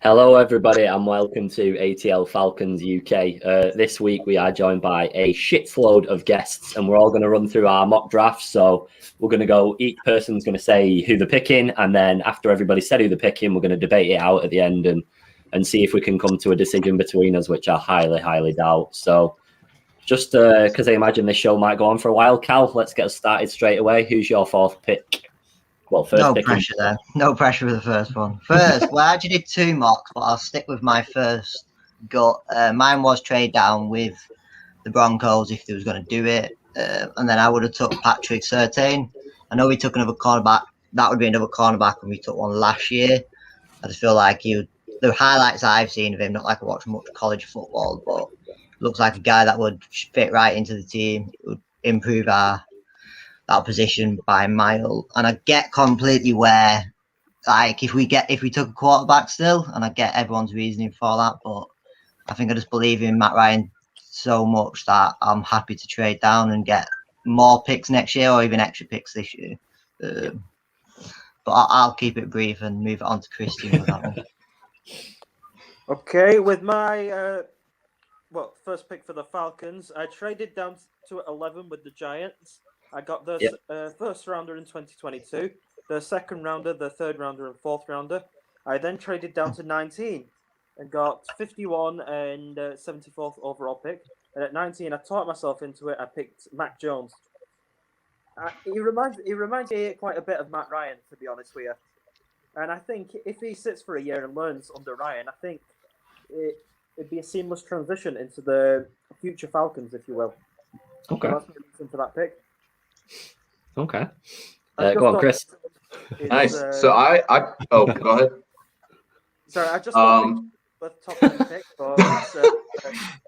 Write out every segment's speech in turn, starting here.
Hello, everybody, and welcome to ATL Falcons UK. This week, we are joined by a shitload of guests, and we're all going to run through our mock drafts. So we're going to go, each person's going to say who they're picking, and then after everybody said who they're picking, we're going to debate it out at the end and see if we can come to a decision between us, which I highly doubt. So just because I imagine this show might go on for a while, Cal, let's get us started straight away. Who's your fourth pick? Well, first no pick. pressure there. No pressure for the first one. First, well, I actually did two mocks, but I'll stick with my first gut. Mine was trade down with the Broncos if they was going to do it. And then I would have took Patrick Surtain. I know we took another cornerback. That would be another cornerback when we took one last year. I just feel like the highlights I've seen of him, not like I watch much college football, but looks like a guy that would fit right into the team. It would improve that position by a mile. And I get completely where, like, if we took a quarterback still, and I get everyone's reasoning for that, but I think I just believe in Matt Ryan so much that I'm happy to trade down and get more picks next year or even extra picks this year. But I'll keep it brief and move it on to Christian with that one. Okay, with my first pick for the Falcons, I traded down to 11 with the Giants. I got the first rounder in 2022, the second rounder, the third rounder, and fourth rounder. I then traded down to 19 and got 51 and 74th overall pick. And at 19, I talked myself into it. I picked Mac Jones. He reminds me quite a bit of Matt Ryan, to be honest with you. And I think if he sits for a year and learns under Ryan, I think it'd be a seamless transition into the future Falcons, if you will. Okay. So that's my reason for that pick. Okay. Go on, Chris. Nice. So go ahead. Sorry, I just wanted the top 10 pick for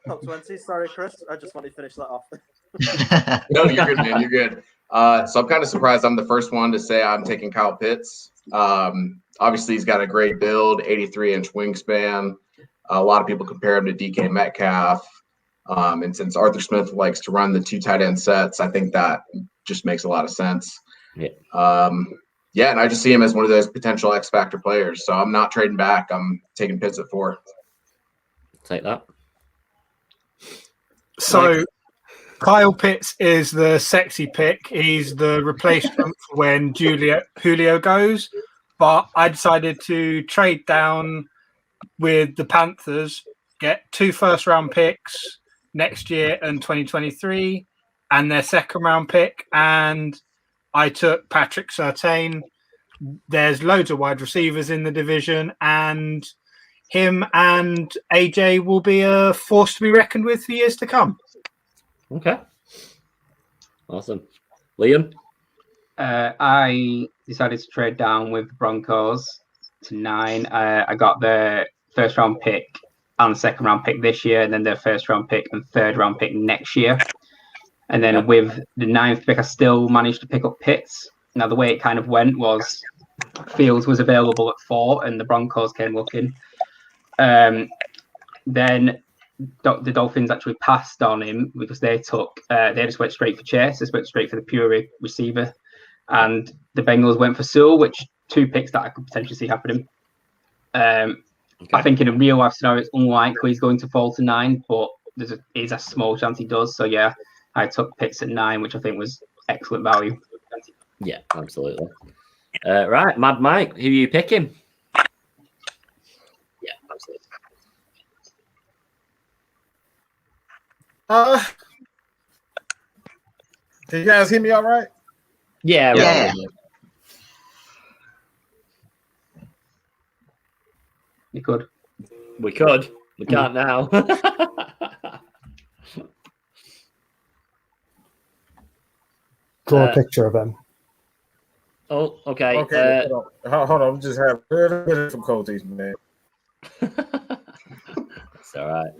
top 20. Sorry, Chris. I just wanted to finish that off. No, you're good, man. You're good. So I'm kind of surprised I'm the first one to say I'm taking Kyle Pitts. Obviously, he's got a great build, 83-inch wingspan. A lot of people compare him to DK Metcalf. And since Arthur Smith likes to run the two tight end sets, I think that just makes a lot of sense. Yeah. And I just see him as one of those potential X factor players. So I'm not trading back. I'm taking Pitts at 4. Take that. So Kyle Pitts is the sexy pick. He's the replacement for when Julio goes. But I decided to trade down with the Panthers, get 2 first-round picks next year and 2023, and their second-round pick, and I took Patrick Surtain. There's loads of wide receivers in the division, and him and AJ will be a force to be reckoned with for years to come. Okay. Awesome. Liam? I decided to trade down with the Broncos to 9. I got the first-round pick and second-round pick this year, and then the first-round pick and third-round pick next year. And then with the 9th pick, I still managed to pick up Pitts. Now, the way it kind of went was Fields was available at 4, and the Broncos came looking. Then the Dolphins actually passed on him because they just went straight for Chase. They went straight for the pure receiver. And the Bengals went for Sewell, which 2 picks that I could potentially see happening. I think in a real life scenario, it's unlikely he's going to fall to 9, but there is a small chance he does. So, yeah, I took Pitts at 9, which I think was excellent value. Yeah, absolutely. Right, Mad Mike, who are you picking? Yeah, absolutely. Can you guys hear me all right? Yeah. You could. We could. We can't now. Draw a picture of him. Oh, okay. Okay, hold on. I'm just having a little bit of difficulties, man. It's all right.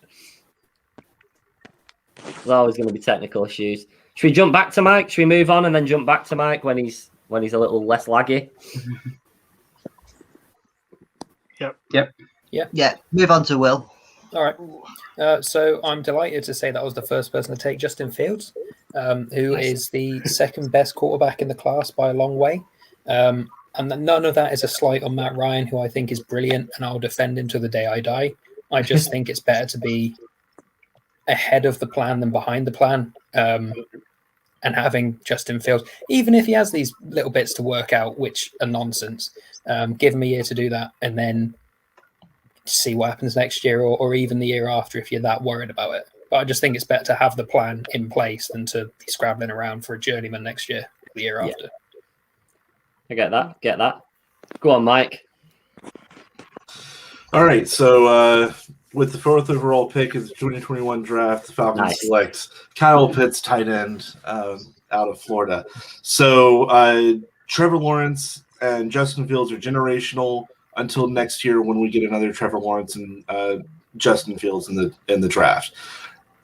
There's always going to be technical issues. Should we jump back to Mike? Should we move on and then jump back to Mike when he's a little less laggy? Yep. Yeah, move on to Will. All right. So I'm delighted to say that I was the first person to take Justin Fields, who is the second best quarterback in the class by a long way. and none of that is a slight on Matt Ryan, who I think is brilliant, and I'll defend him to the day I die. I just think it's better to be ahead of the plan than behind the plan. And having Justin Fields, even if he has these little bits to work out, which are nonsense, give him a year to do that and then see what happens next year or even the year after if you're that worried about it. But I just think it's better to have the plan in place than to be scrabbling around for a journeyman next year or the year after. I get that. Go on, Mike. All right, so with the 4th overall pick of the 2021 draft, the Falcons select Kyle Pitts, tight end, out of Florida. So Trevor Lawrence and Justin Fields are generational until next year when we get another Trevor Lawrence and Justin Fields in the draft.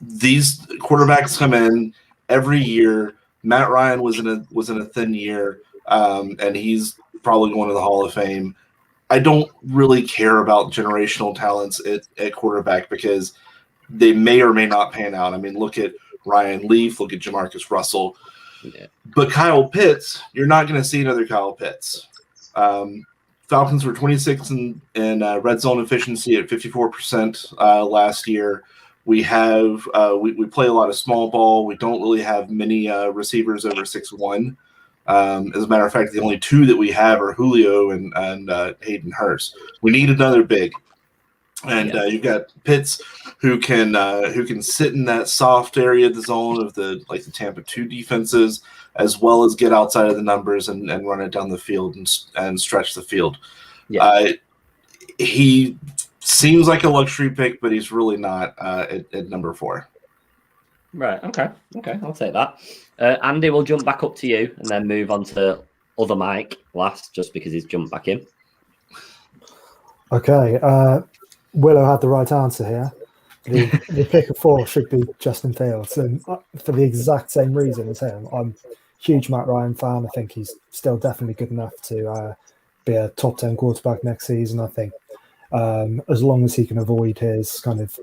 These quarterbacks come in every year. Matt Ryan was in a thin year, and he's probably going to the Hall of Fame. I don't really care about generational talents at quarterback because they may or may not pan out. I mean, look at Ryan Leaf, look at Jamarcus Russell. Yeah. But Kyle Pitts, you're not going to see another Kyle Pitts. Falcons were 26th in red zone efficiency at 54% last year. We have we play a lot of small ball. We don't really have many receivers over 6'1". As a matter of fact, the only two that we have are Julio and Hayden Hurst. We need another big, and you've got Pitts who can sit in that soft area of the zone of the Tampa 2 defenses, as well as get outside of the numbers and run it down the field and stretch the field. Yeah. He seems like a luxury pick, but he's really not at number 4. Right. Okay. I'll take that. Andy, we'll jump back up to you and then move on to other Mike last, just because he's jumped back in. Okay. Willow had the right answer here. The pick of 4 should be Justin Fields, and for the exact same reason as him. I'm a huge Matt Ryan fan. I think he's still definitely good enough to be a top 10 quarterback next season. I think as long as he can avoid his kind of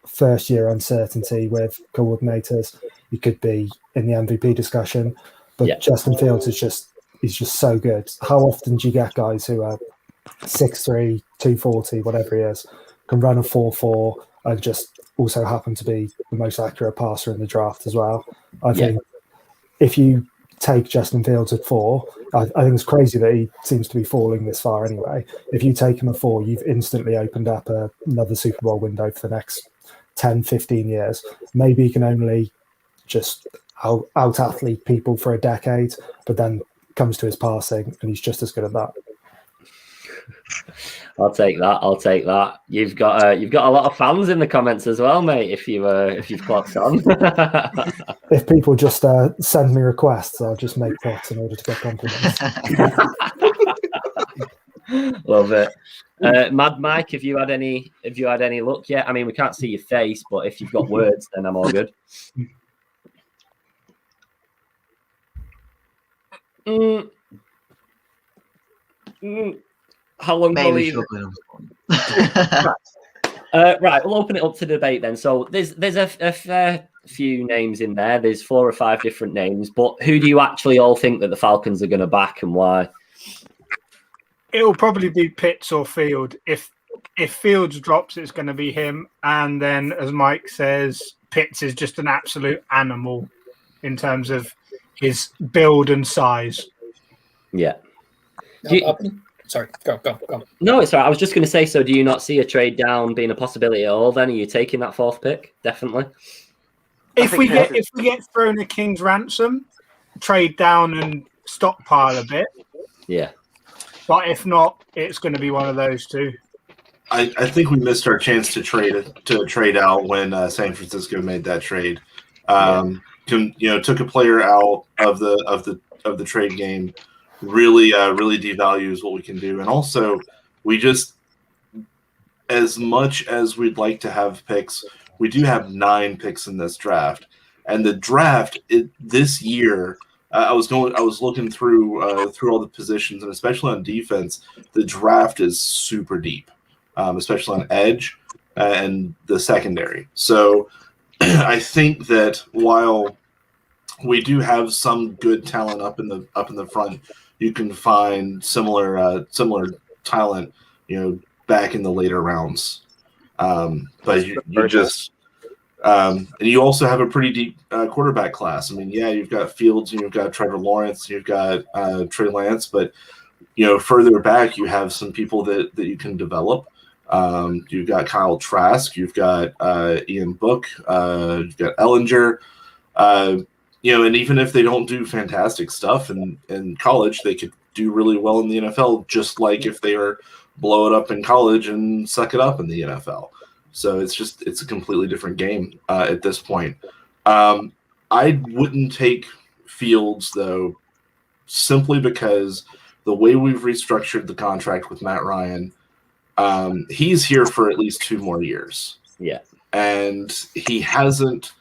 first year uncertainty with coordinators, he could be in the MVP discussion. But Justin Fields is just so good. How often do you get guys who are 6'3", 240, whatever he is, can run a 4.4 and just also happen to be the most accurate passer in the draft as well? I think if you take Justin Fields at 4, I think it's crazy that he seems to be falling this far anyway. If you take him at 4, you've instantly opened up another Super Bowl window for the next 10, 15 years. Maybe he can only just out-athlete people for a decade, but then comes to his passing and he's just as good at that. I'll take that. You've got a lot of fans in the comments as well, mate. If you've clocked on. If people just send me requests, I'll just make pots in order to get compliments. Love it. Mad Mike, have you had any luck yet? I mean, we can't see your face, but if you've got words, then I'm all good. How long will you? Right, we'll open it up to debate then. So there's a fair few names in there. There's 4 or 5 different names, but who do you actually all think that the Falcons are going to back and why? It'll probably be Pitts or Field. If Fields drops, it's going to be him. And then, as Mike says, Pitts is just an absolute animal in terms of his build and size. Yeah. Sorry, go. No, it's all right. I was just going to say, so do you not see a trade down being a possibility at all then? Are you taking that 4th pick? Definitely. If we get thrown a king's ransom, trade down and stockpile a bit. Yeah. But if not, it's going to be one of those two. I think we missed our chance to trade out when San Francisco made that trade. Took a player out of the trade game. Really devalues what we can do, and also we just, as much as we'd like to have picks, we do have 9 picks in this draft, and the draft this year. I was looking through all the positions, and especially on defense, the draft is super deep, especially on edge and the secondary. So I think that while we do have some good talent up in the front, you can find similar talent, back in the later rounds. But you just and you also have a pretty deep quarterback class. I mean, yeah, you've got Fields and you've got Trevor Lawrence, you've got Trey Lance, but further back you have some people that you can develop. You've got Kyle Trask, you've got Ian Book, you've got Ellinger. And even if they don't do fantastic stuff in college, they could do really well in the NFL, just like if they are blow it up in college and suck it up in the NFL. So it's a completely different game at this point. I wouldn't take Fields, though, simply because the way we've restructured the contract with Matt Ryan, he's here for at least 2 more years. Yeah. And he hasn't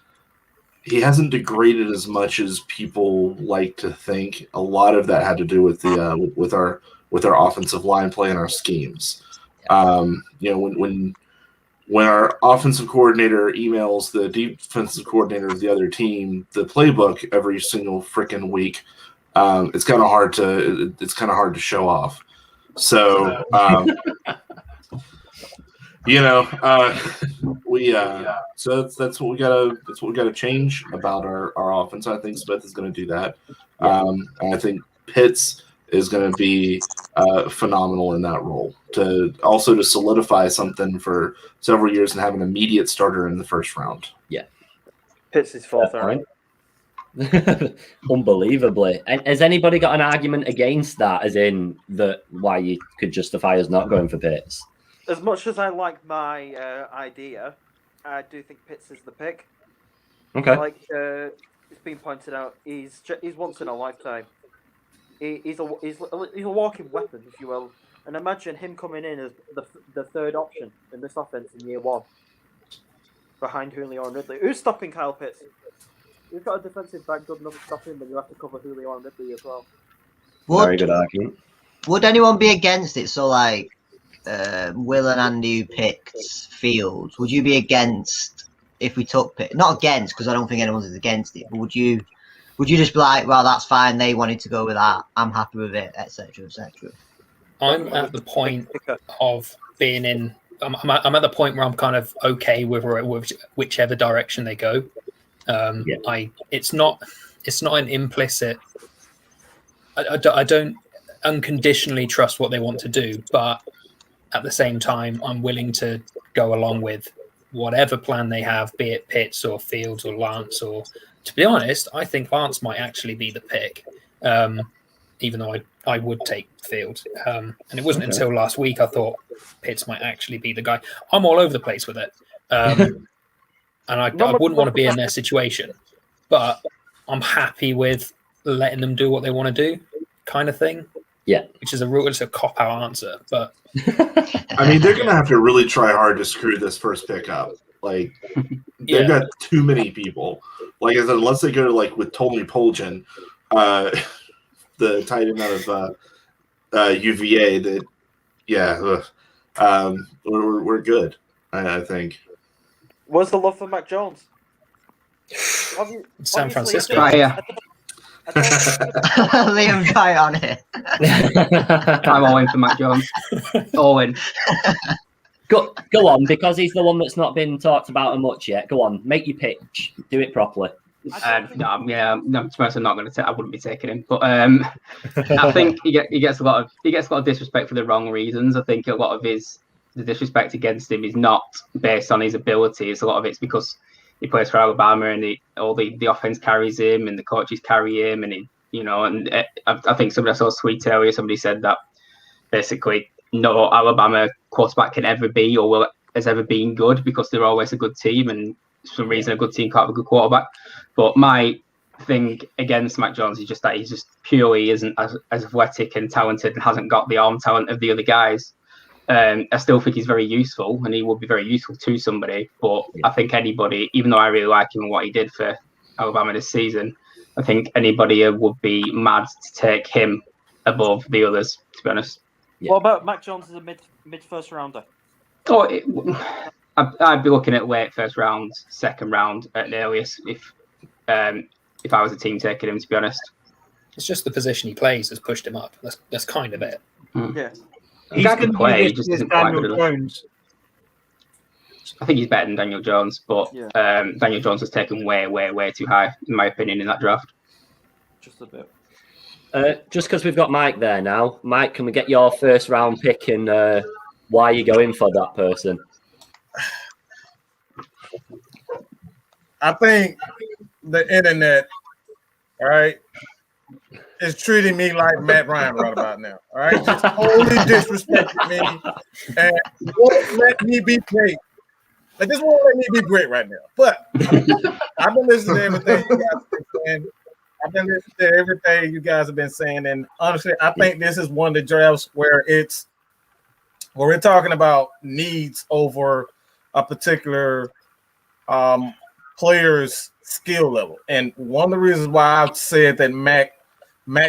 degraded as much as people like to think. A lot of that had to do with the with our offensive line play and our schemes. When our offensive coordinator emails the defensive coordinator of the other team the playbook every single freaking week, it's kind of hard to show off. So so that's what we gotta change about our offense. I think Smith is going to do that. And I think Pitts is going to be phenomenal in that role to solidify something for several years and have an immediate starter in the first round. Yeah. Pitts is 4th round. Unbelievably. And has anybody got an argument against that, as in why you could justify us not going for Pitts? As much as I like my idea, I do think Pitts is the pick. Okay. Like it's been pointed out, he's once in a lifetime. He's a walking weapon, if you will. And imagine him coming in as the third option in this offense in year 1, behind Julio and Ridley. Who's stopping Kyle Pitts? You've got a defensive back good enough to stop him, but you have to cover Julio and Ridley as well. Very good argument. Would anyone be against it? So, like, Will and Andy who picked Fields, would you be against if we took Pitts? Not against, because I don't think anyone's against it, but would you just be like, well, that's fine, they wanted to go with that, I'm happy with it, etc., etc.? I'm at the point of being in. I'm at the point where I'm kind of okay with whichever direction they go. It's not an implicit. I don't unconditionally trust what they want to do, but at the same time, I'm willing to go along with whatever plan they have, be it Pitts or Fields or Lance. Or, to be honest, I think Lance might actually be the pick, even though I would take Fields. And it wasn't until last week I thought Pitts might actually be the guy. I'm all over the place with it. And I wouldn't want to be in their situation, but I'm happy with letting them do what they want to do, kind of thing. Yeah, which is it's a cop-out answer, but I mean, they're gonna have to really try hard to screw this first pick up. Like, they've got too many people. Like I said, unless they go with Tony Poljan, the tight end out of UVA, we're good. I think. What's the love for Mac Jones? San Francisco. Liam, try on it. I'm all in for Mac Jones. All in. Go on, because he's the one that's not been talked about much yet. Go on, make your pitch. Do it properly. To be honest, I'm not going to. I wouldn't be taking him, but I think he gets a lot of disrespect for the wrong reasons. I think a lot of the disrespect against him is not based on his abilities. A lot of it's because he plays for Alabama and the offense carries him and the coaches carry him, and I think somebody I saw a tweet earlier. Somebody said that basically no Alabama quarterback can ever be or has ever been good because they're always a good team, and for some reason a good team can't have a good quarterback. But my thing against Mac Jones is just that he's just purely isn't as athletic and talented and hasn't got the arm talent of the other guys. I still think he's very useful, and he will be very useful to somebody. But I think anybody, even though I really like him and what he did for Alabama this season, I think anybody would be mad to take him above the others, to be honest. Yeah. What about Mac Jones as a mid first rounder? I'd be looking at late first round, second round at the earliest if I was a team taking him, to be honest. It's just the position he plays has pushed him up. That's kind of it. Yeah. He's Guy going can to play, be he just listed as isn't quite good Daniel enough. Jones. I think he's better than Daniel Jones, but Daniel Jones was taken way, way, way too high, in my opinion, in that draft. Just a bit. Just because we've got Mike there now, Mike, can we get your first round pick and why you're going for that person? I think the internet, all right, is treating me like Matt Ryan right about now. All right, just totally disrespecting me and won't let me be great. They just won't let me be great right now. But I've been listening to everything you guys have been saying. I've been listening to everything you guys have been saying, and honestly, I think this is one of the drafts where we're talking about needs over a particular player's skill level. And one of the reasons why I've said that Mac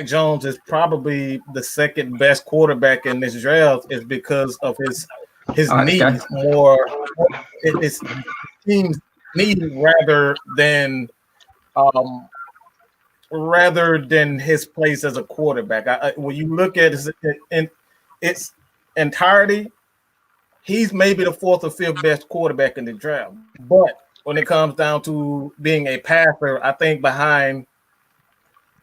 Jones is probably the second best quarterback in this draft is because of his needs more. It's team's need rather than his place as a quarterback. When you look at its entirety, he's maybe the fourth or fifth best quarterback in the draft. But when it comes down to being a passer, I think behind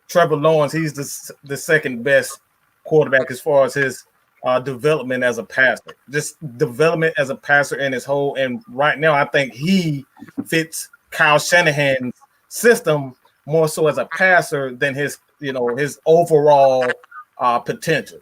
Trevor Lawrence, he's the second best quarterback as far as his development as a passer. Just development as a passer in his whole. And right now, I think he fits Kyle Shanahan's system more so as a passer than his overall potential.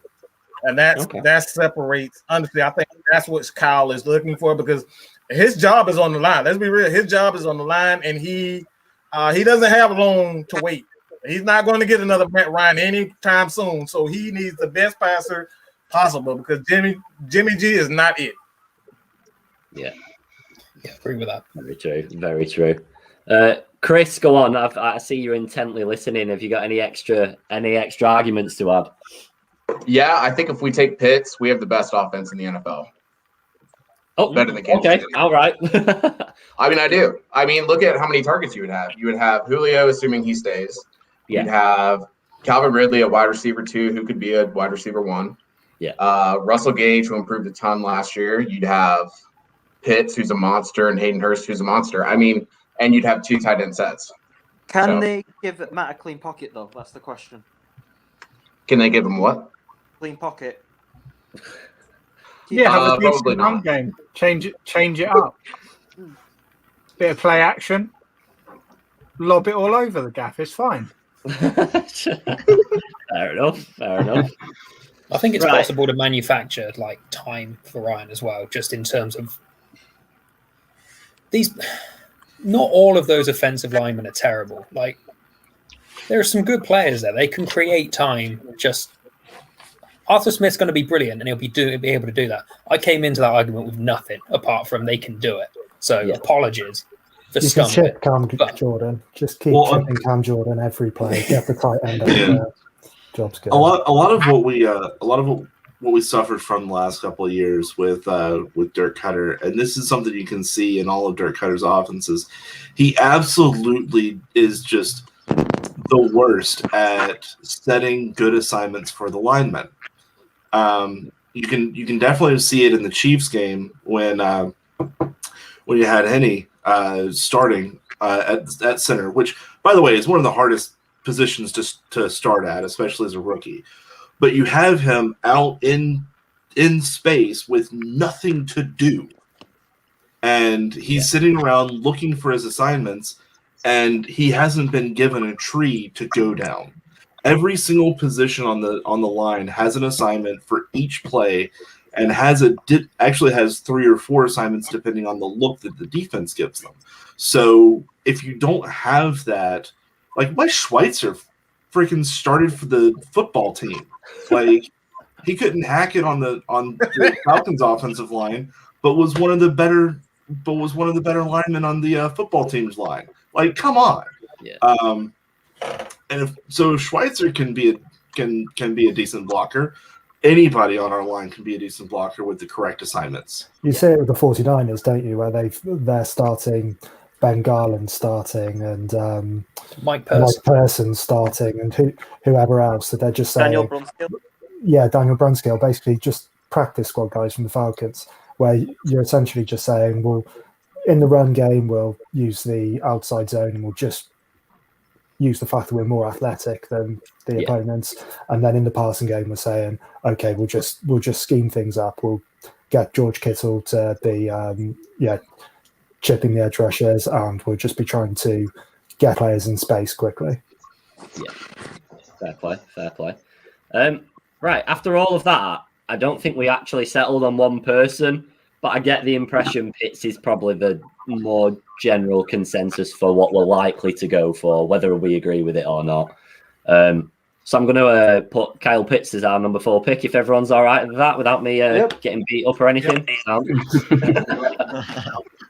And that separates. Honestly, I think that's what Kyle is looking for because his job is on the line. Let's be real. His job is on the line, and he doesn't have long to wait. He's not going to get another Matt Ryan anytime soon. So he needs the best passer possible because Jimmy G is not it. Yeah, agree with that. Very true. Very true. Chris, go on. I see you're intently listening. Have you got any extra arguments to add? Yeah, I think if we take Pitts, we have the best offense in the NFL. Oh, better than Kansas okay. City. All right. I mean, I do. I mean, look at how many targets you would have. You would have Julio, assuming he stays. Yeah. You'd have Calvin Ridley, a wide receiver 2, who could be a wide receiver 1. Yeah. Russell Gage, who improved a ton last year. You'd have Pitts, who's a monster, and Hayden Hurst, who's a monster. I mean, and you'd have 2 tight end sets. Can they give Matt a clean pocket, though? That's the question. Can they give him what? Clean pocket. Yeah, have a probably decent run not. game. Change it up. Bit of play action. Lob it all over the gaff. It's fine. Fair enough. I think it's possible to manufacture like time for Ryan as well, just in terms of these. Not all of those offensive linemen are terrible. Like there are some good players there. They can create time. Just Arthur Smith's going to be brilliant, and he'll be able to do that. I came into that argument with nothing apart from they can do it. So apologies for you can stumbling. chip Cam Jordan. Just keep chipping Cam Jordan every play. Get the tight end. Job's good. A lot of what we suffered from the last couple of years with Dirk Cutter, and this is something you can see in all of Dirk Cutter's offenses. He absolutely is just the worst at setting good assignments for the linemen. You can definitely see it in the Chiefs game when you had Henny starting at center, which, by the way, is one of the hardest positions to start at, especially as a rookie. But you have him out in space with nothing to do, and he's sitting around looking for his assignments, and he hasn't been given a tree to go down. Every single position on the line has an assignment for each play, and actually has 3 or 4 assignments depending on the look that the defense gives them. So if you don't have that, like Mike Schweitzer freaking started for the football team. Like he couldn't hack it on the Falcons offensive line, but was one of the better linemen on the football team's line. Like, come on. Yeah. And if Schweitzer can be a decent blocker, anybody on our line can be a decent blocker with the correct assignments. You see it with the 49ers, don't you, where they're starting Ben Garland starting and Mike Mike Person. Person starting and whoever else. So they're just saying, Daniel Brunskill. yeah, Daniel Brunskill, basically just practice squad guys from the Falcons, where you're essentially just saying, well, in the run game, we'll use the outside zone and we'll just use the fact that we're more athletic than the opponents. And then in the passing game, we're saying, okay, we'll just scheme things up. We'll get George Kittle to be, chipping the edge rushers, and we'll just be trying to get players in space quickly. Yeah, fair play. Right, after all of that, I don't think we actually settled on one person, but I get the impression Pitts is probably the more general consensus for what we're likely to go for, whether we agree with it or not. So I'm going to put Kyle Pitts as our number 4 pick, if everyone's all right with that, without me getting beat up or anything.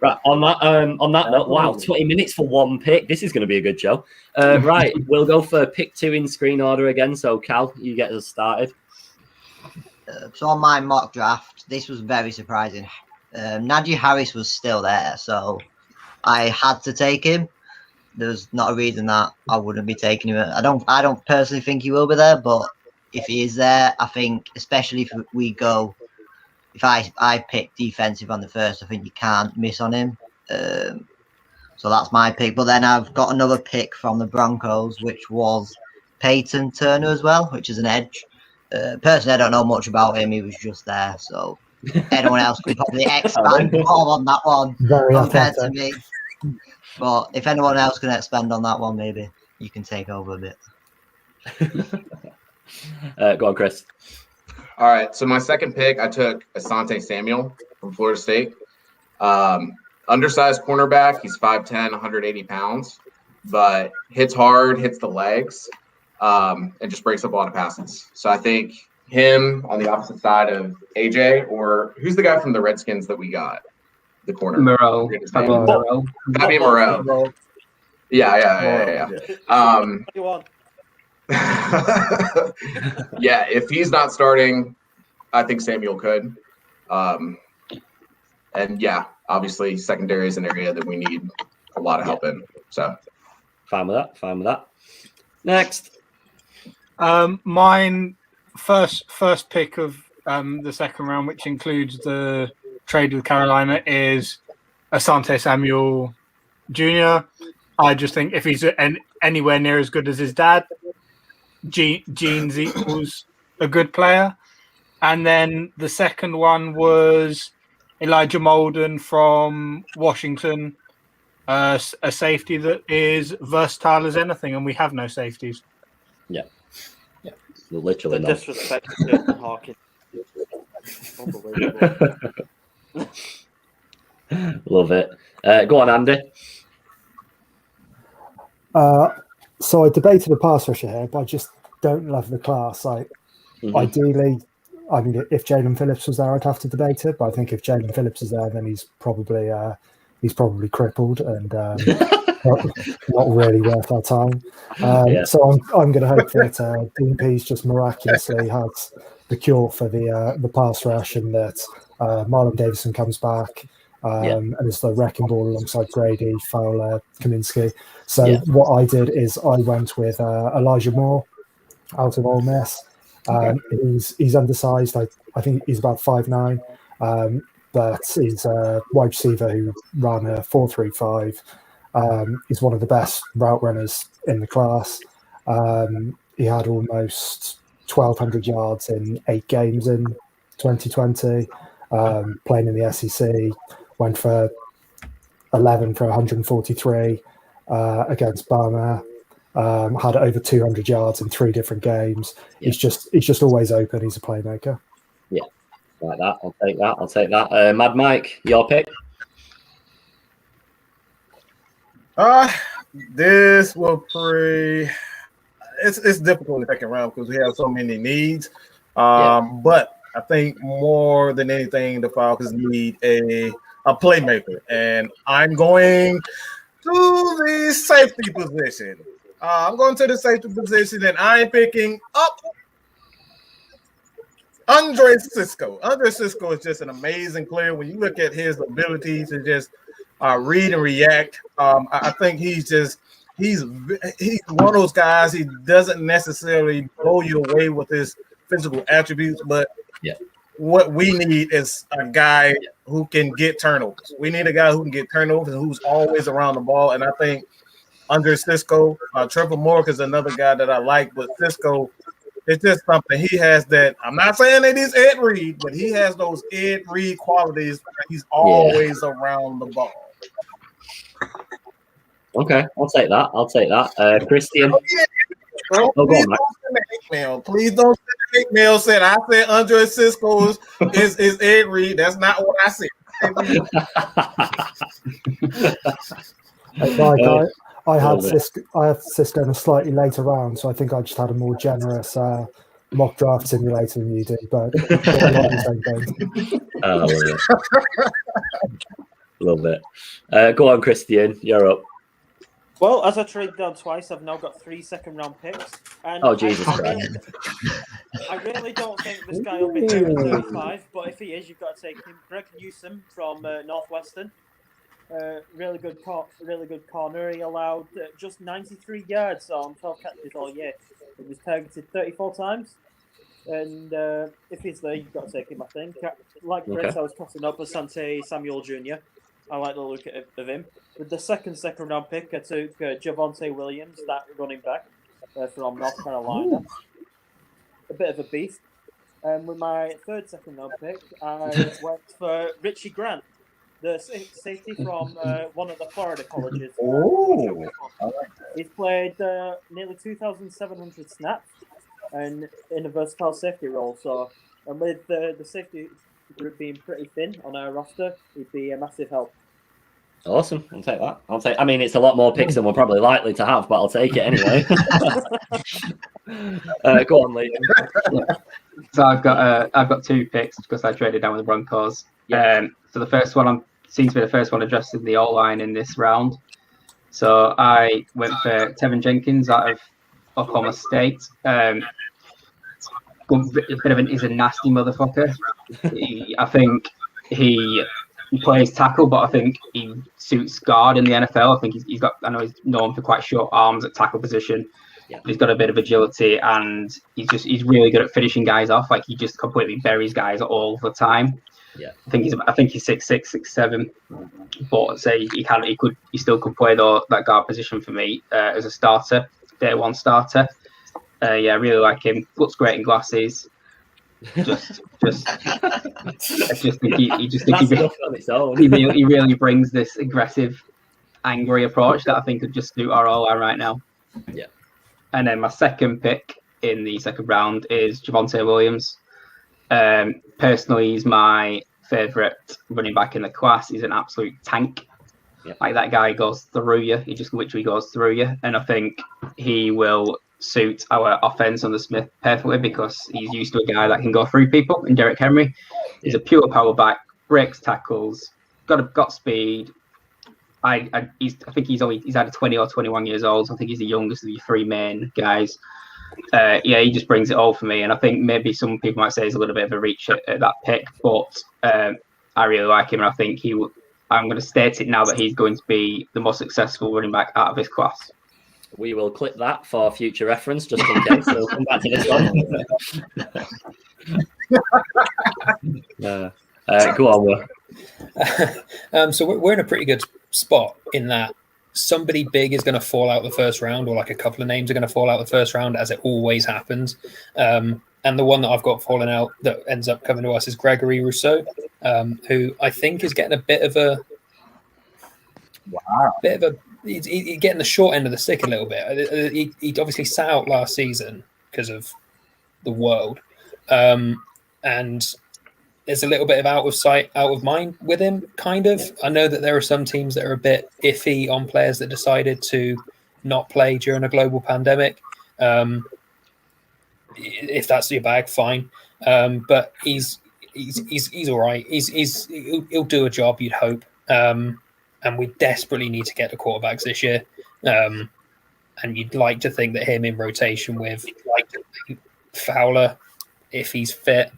Right, on that note, wow, 20 minutes for one pick. This is going to be a good show. Right, we'll go for pick 2 in screen order again. So, Cal, you get us started. So on my mock draft, this was very surprising. Najee Harris was still there, so I had to take him. There's not a reason that I wouldn't be taking him. I don't personally think he will be there, but if he is there, I think, especially if I pick defensive on the first, I think you can't miss on him. So that's my pick. But then I've got another pick from the Broncos, which was Peyton Turner as well, which is an edge. Personally, I don't know much about him. He was just there. So anyone else could probably expand more on that one compared to me. But if anyone else can expand on that one, maybe you can take over a bit. Go on, Chris. All right. So my second pick, I took Asante Samuel from Florida State. Undersized cornerback. He's 5'10", 180 pounds, but hits hard, hits the legs, and just breaks up a lot of passes. So I think him on the opposite side of AJ, or who's the guy from the Redskins that we got? The corner. Moreau. Fabian Moreau. Yeah. Yeah, if he's not starting, I think Samuel could. And yeah, obviously secondary is an area that we need a lot of help in. So fine with that. Next. Mine first pick of the second round, which includes the trade with Carolina, is Asante Samuel Jr. I just think if he's anywhere near as good as his dad, genes equals a good player. And then the second one was Elijah Molden from Washington, a safety that is versatile as anything, and we have no safeties. Yeah. Literally the not. Disrespect to Jason Hawkins. Unbelievable. Love it. Go on, Andy. So I debated a pass rusher here, but I just don't love the class. Ideally, I mean, if Jalen Phillips was there, I'd have to debate it. But I think if Jalen Phillips is there, then he's probably crippled and not really worth our time. So I'm going to hope that Dean Pease just miraculously has the cure for the pass rush, and that Marlon Davidson comes back and is the wrecking ball alongside Grady, Fowler, Kaminsky. So what I did is I went with Elijah Moore out of Ole Miss. He's undersized. I think he's about 5'9", but he's a wide receiver who ran a 4.35. He's one of the best route runners in the class. He had almost 1,200 yards in 8 games in 2020, playing in the SEC. Went for 11 for 143 against Bama. Had over 200 yards in 3 different games. He's just always open. He's a playmaker. Yeah, like that. I'll take that. Mad Mike, your pick. This will it's difficult in the second round because we have so many needs. But I think more than anything, the Falcons need a playmaker, and I'm going to the safety position. I'm going to the safety position, and I'm picking up Andre Cisco. Andre Cisco is just an amazing player. When you look at his ability to just read and react. I think he's one of those guys. He doesn't necessarily blow you away with his physical attributes, but what we need is a guy who can get turnovers. We need a guy who can get turnovers and who's always around the ball. And I think under Cisco, Trevor Moore is another guy that I like, but Cisco, it's just something he has that. I'm not saying that he's Ed Reed, but he has those Ed Reed qualities. He's always around the ball. Okay, I'll take that. Christian. Bro, please don't send the hate mail. Please don't send the hate mail. Said I said Andre Cisco is Ed Reed. That's not what I said. I had Cisco in a slightly later round, so I think I just had a more generous mock draft simulator than you do. But love it. Go on, Christian. You're up. Well, as I traded down twice, I've now got 3 second-round picks. And Jesus Christ. I really don't think this guy will be here at 35, but if he is, you've got to take him. Greg Newsome from Northwestern. Really good corner. He allowed just 93 yards on 12 catches all year. He was targeted 34 times. And if he's there, you've got to take him, I think. Like Chris, I was tossing up Asante Samuel Jr. I like the look of him. With the second round pick, I took Javonte Williams, that running back from North Carolina. A bit of a beast. And with my third second round pick, I went for Richie Grant, the safety from one of the Florida colleges. He's played nearly 2,700 snaps and in a versatile safety role. So, and with the safety group being pretty thin on our roster, he'd be a massive help. Awesome. I'll take that. I mean, it's a lot more picks than we're probably likely to have, but I'll take it anyway. Go on, Lee. So I've got 2 picks because I traded down with the Broncos. So the first one seems to be the first one addressed in the O-line in this round. So I went for Tevin Jenkins out of Oklahoma State. He's a nasty motherfucker. I think he plays tackle, but I think he suits guard in the NFL. I think he's got. I know he's known for quite short arms at tackle position. But he's got a bit of agility, and he's really good at finishing guys off. Like he just completely buries guys all the time. Yeah, I think he's 6'6", 6'7", but say he still could play that guard position for me as a starter, day one starter. I really like him. Looks great in glasses. I just think he really brings this aggressive, angry approach that I think could just suit our O-line right now. Yeah. And then my second pick in the second round is Javonte Williams. Personally, he's my favorite running back in the class. He's an absolute tank. Yep. Like that guy goes through you. He just literally goes through you. And I think he will suit our offense on the Smith perfectly because he's used to a guy that can go through people in Derrick Henry. He's a pure power back, breaks tackles, got speed. I think he's either 20 or 21 years old. So I think he's the youngest of the 3 main guys. He just brings it all for me. And I think maybe some people might say he's a little bit of a reach at that pick, but I really like him. And I think I'm going to state it now that he's going to be the most successful running back out of his class. We will clip that for future reference, just in case. So we'll come back to this one. Go on, Will. So we're in a pretty good spot in that somebody big is going to fall out the first round, or like a couple of names are going to fall out the first round, as it always happens. And the one that I've got falling out that ends up coming to us is Gregory Rousseau, who I think is getting a bit of a he's getting the short end of the stick a little bit. He obviously sat out last season because of the world, and there's a little bit of out of sight, out of mind with him, kind of. I know that there are some teams that are a bit iffy on players that decided to not play during a global pandemic. If that's your bag, fine. But he's all right. He'll do a job, you'd hope. And we desperately need to get the quarterbacks this year. And you'd like to think that him in rotation with Fowler, if he's fit,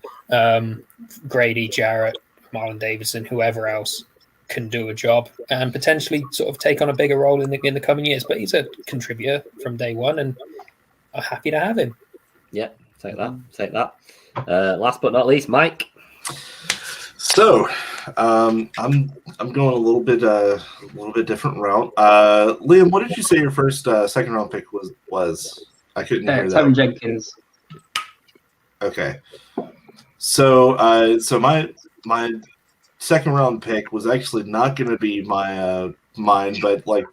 Grady, Jarrett, Marlon Davidson, whoever else, can do a job and potentially sort of take on a bigger role in the coming years. But he's a contributor from day one, and I'm happy to have him. Yeah, take that. Last but not least, Mike. So, I'm going a little bit different route. Liam, what did you say your first second round pick was? I couldn't hear that. Tevin Jenkins. Okay. So my second round pick was actually not going to be mine, but like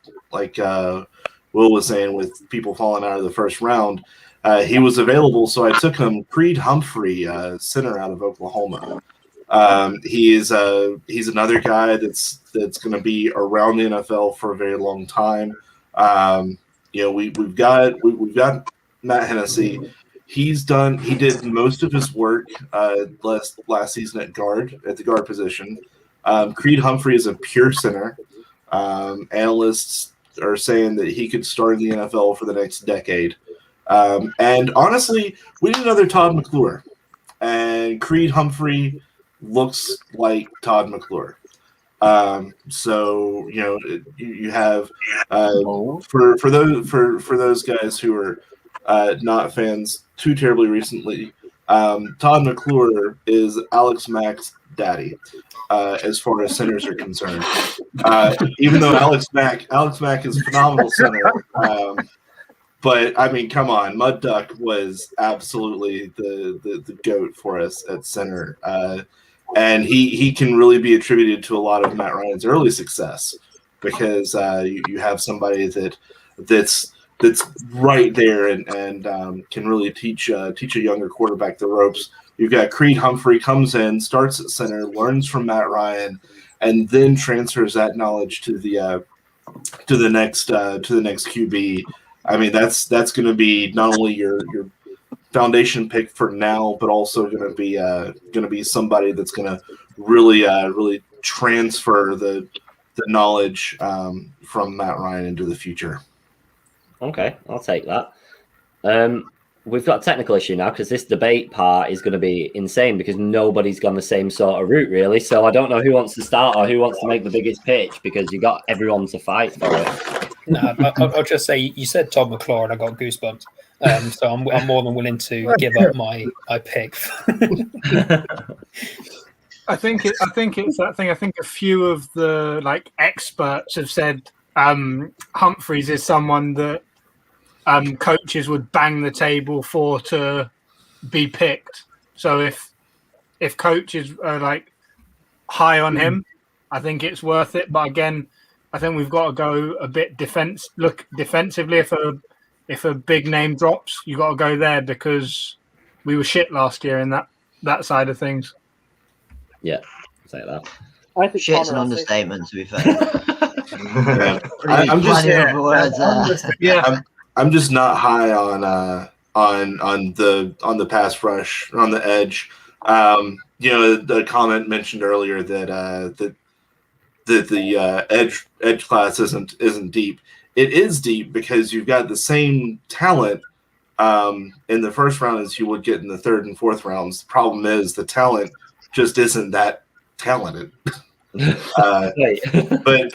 Will was saying, with people falling out of the first round, he was available, so I took him. Creed Humphrey, center out of Oklahoma. He's another guy that's going to be around the NFL for a very long time. We've got Matt Hennessy. He did most of his work last season at the guard position. Creed Humphrey is a pure center. Analysts are saying that he could start in the NFL for the next decade. And honestly, we need another Todd McClure. And Creed Humphrey looks like Todd McClure. So you have for those guys who are not fans too terribly recently, Todd McClure is Alex Mack's daddy, as far as centers are concerned. Even though Alex Mack is a phenomenal center, but I mean, come on, Mud Duck was absolutely the GOAT for us at center, and he can really be attributed to a lot of Matt Ryan's early success, because you have somebody that's right there and can really teach a younger quarterback the ropes. You've got Creed Humphrey, comes in, starts at center, learns from Matt Ryan, and then transfers that knowledge to the next QB. I mean, that's going to be not only your foundation pick for now, but also going to be somebody that's going to really transfer the knowledge from Matt Ryan into the future. Okay, I'll take that. We've got a technical issue now, because this debate part is going to be insane, because nobody's gone the same sort of route, really. So I don't know who wants to start or who wants to make the biggest pitch, because you got everyone to fight for it. No, I'll just say you said Todd McClure, and I got goosebumps. So I'm more than willing to give up my pick. I think it's that thing. I think a few of the experts have said Humphreys is someone that coaches would bang the table for to be picked. So if coaches are high on him, I think it's worth it. But again, I think we've got to go a bit defensively. If a big name drops, you got to go there, because we were shit last year in that side of things. Yeah, say that. I think shit's an understatement, to be fair. I'm just not high on the pass rush, on the edge. The comment mentioned earlier that the edge class isn't deep. It is deep, because you've got the same talent in the first round as you would get in the third and fourth rounds. The problem is the talent just isn't that talented. But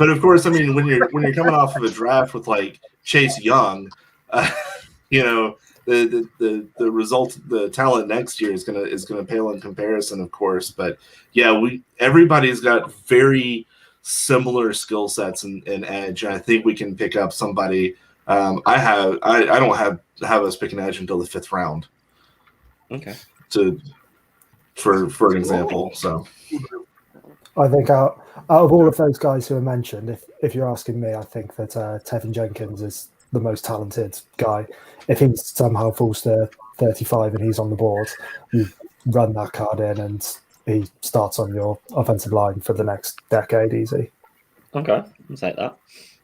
of course, I mean, when you're coming off of a draft with Chase Young, the result, the talent next year is gonna pale in comparison, of course. But yeah, everybody's got very similar skill sets in edge, and I think we can pick up somebody. I don't have us pick an edge until the fifth round. Okay. For an example, so I think out of all of those guys who are mentioned, if you're asking me, I think that Tevin Jenkins is the most talented guy. If he somehow falls to 35 and he's on the board, you run that card in and he starts on your offensive line for the next decade easy. Okay, I'll take that.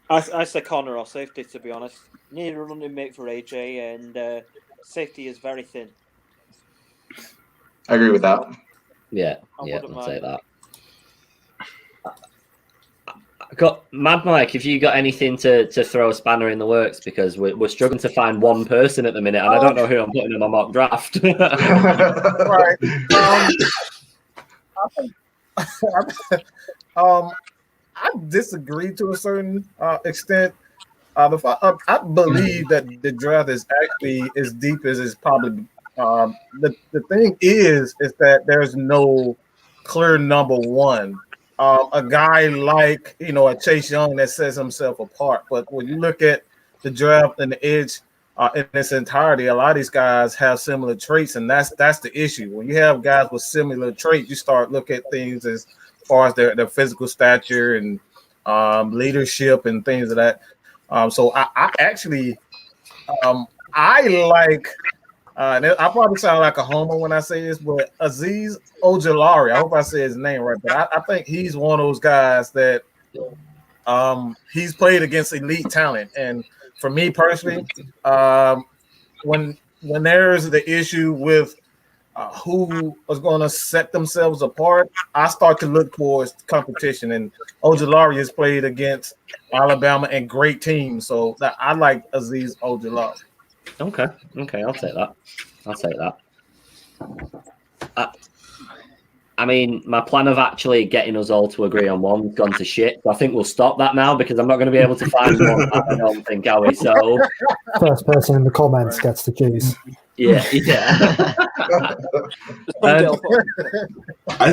I say corner or safety, to be honest. Need a running mate for AJ, and safety is very thin. I agree with that. Yeah, I'll say that. Got Mad Mike, if you got anything to throw a spanner in the works, because we're struggling to find one person at the minute, and I don't know who I'm putting in my mock draft. Right. I disagree to a certain extent. I believe that the draft is actually as deep as it's probably. The thing is that there's no clear number one. A guy like a Chase Young that sets himself apart. But when you look at the draft and the edge in its entirety, a lot of these guys have similar traits, and that's the issue. When you have guys with similar traits, you start looking at things as far as their physical stature and leadership and things of that. So I actually I like. I probably sound like a homer when I say this, but Azeez Ojulari, I hope I say his name right, but I think he's one of those guys that he's played against elite talent. And for me personally, when there's the issue with who is going to set themselves apart, I start to look towards competition. And Ojulari has played against Alabama and great teams, so I like Azeez Ojulari. Okay, I'll take that. I mean, my plan of actually getting us all to agree on one's gone to shit. So I think we'll stop that now because I'm not going to be able to find one. I don't think, are we? So first person in the comments gets to choose. Yeah. I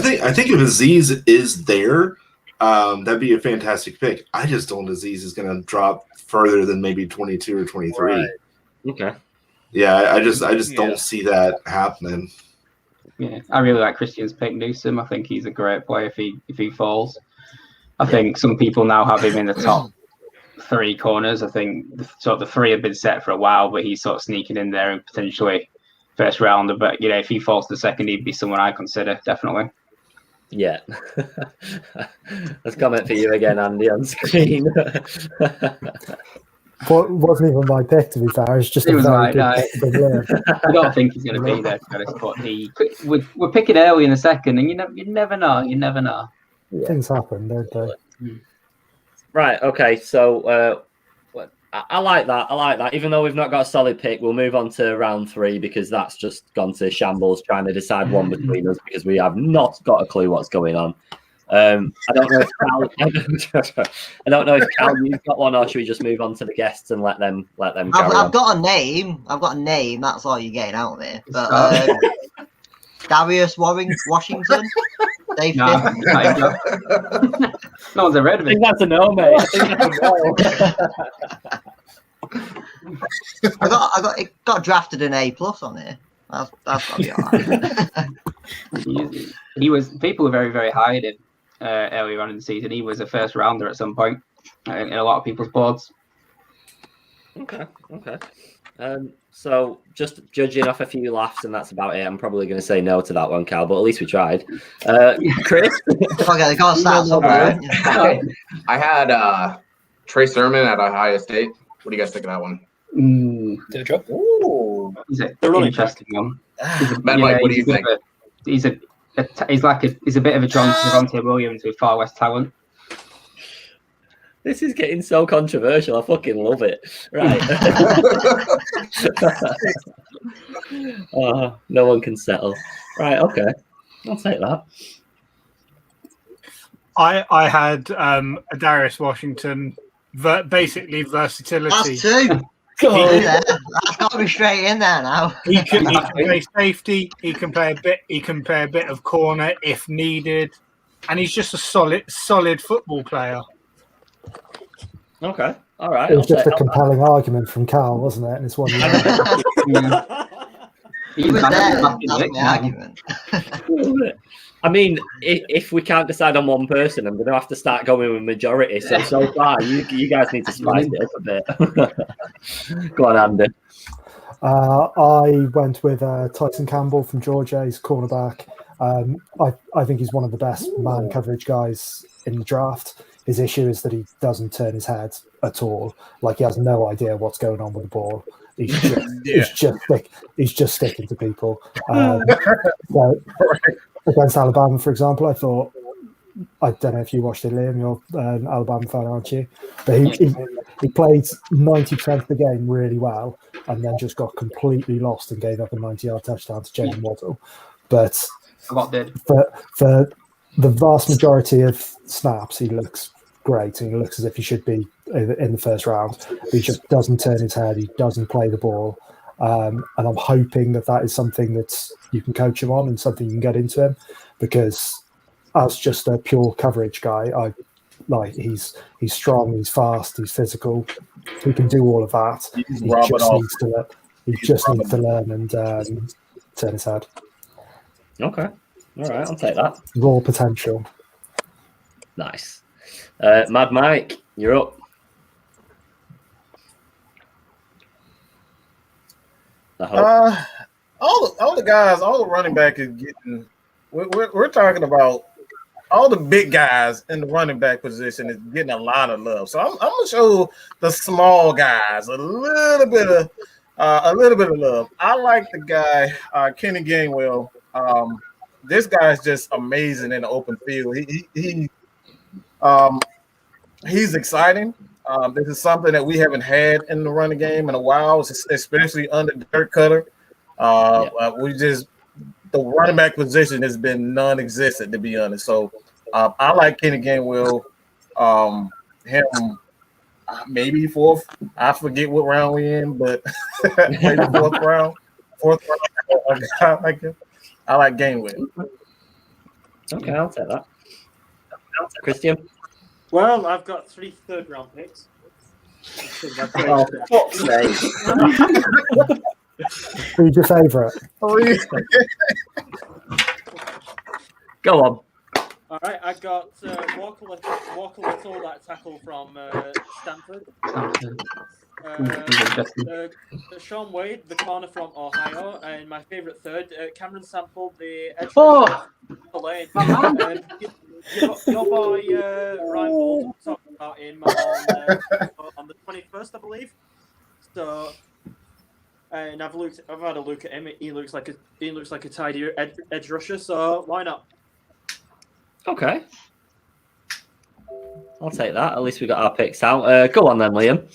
think if Azeez is there, that'd be a fantastic pick. I just don't think Azeez is going to drop further than maybe 22 or 23. Right. Okay. Yeah, I just don't see that happening. Yeah, I really like Christian's pick, Newsom. I think he's a great player if he falls. I think some people now have him in the top 3 corners. I think the 3 have been set for a while, but he's sort of sneaking in there and potentially first rounder. But if he falls to second, he'd be someone I consider definitely. Yeah. Let's comment for you again, Andy, on screen. Wasn't even my pick, to be fair. It's just it was like, I don't think he's going to be there, to be honest. But we're picking early in the second, and you never know. You never know. Yeah. Things happen, don't they? Right. Okay. So I like that. Even though we've not got a solid pick, we'll move on to round 3 because that's just gone to shambles trying to decide one between us because we have not got a clue what's going on. I don't know if Cal, you've got one, or should we just move on to the guests and let them carry on? I've got a name. That's all you're getting out of it. But Darius Washington. Dave no one's ever heard of it. I think that's a no, mate. I got drafted an A+ on here. That's got to be all right. People were very, very high at him earlier on in the season. He was a first rounder at some point in a lot of people's boards. Okay. So just judging off a few laughs, and that's about it. I'm probably going to say no to that one, Cal, but at least we tried. Chris? Okay, got to start somewhere. I had Trey Sermon at Ohio State. What do you guys think of that one? Did it drop? Ooh, he's an interesting one. Mike, what do you think? He's a bit of a Javonte Williams with far less talent. This is getting so controversial. I fucking love it. Right. No one can settle. Right. Okay. I'll take that. I had a Darius Washington, basically versatility. That's 2. That's got to be straight in there now. He can play safety. He can play a bit of corner if needed, and he's just a solid football player. Okay, all right. It was just a compelling argument from Cal, wasn't it? And it's one. He was there. That's the argument. I mean, if we can't decide on one person, I'm going to have to start going with majority. So far, you guys need to spice it up a bit. Go on, Andy. I went with Tyson Campbell from Georgia. He's cornerback. I think he's one of the best man coverage guys in the draft. His issue is that he doesn't turn his head at all. Like, he has no idea what's going on with the ball. He's just sticking to people. So against Alabama, for example, I thought, I don't know if you watched it, Liam. You're an Alabama fan, aren't you? But he played 90% of the game really well, and then just got completely lost and gave up a 90-yard touchdown to Jalen Waddle. But for the vast majority of snaps, he looks great and he looks as if he should be in the first round. He just doesn't turn his head. He doesn't play the ball. And I'm hoping that is something that you can coach him on and something you can get into him, because as just a pure coverage guy, he's strong, he's fast, he's physical. He can do all of that. He just needs to learn and turn his head. Okay. All right, I'll take that. Raw potential. Nice. Mad Mike, you're up. All the guys, all the running back is getting. We're talking about all the big guys in the running back position is getting a lot of love. So I'm gonna show the small guys a little bit of love. I like the guy Kenny Gainwell. This guy is just amazing in the open field. He's exciting. This is something that we haven't had in the running game in a while, especially under Dirk Cutter. The running back position has been non-existent, to be honest. So I like Kenny Gainwell. Him maybe fourth. I forget what round we're in, but maybe fourth round. I like him. I like Gainwell. Okay, I'll take that. Christian? Well, I've got 3 third-round picks. Oh, fuck's sake. Who's your favourite? Go on. All right, I got Walker Little, that tackle from Stanford. Sean Wade, the corner from Ohio, and my favourite third, Cameron Sample, the edge the lane. Your boy Ryan Ball talked about him on the 21st, I believe. So, and I've had a look at him. He looks like a tidy edge rusher. So why not? Okay. I'll take that. At least we got our picks out. Go on then, Liam.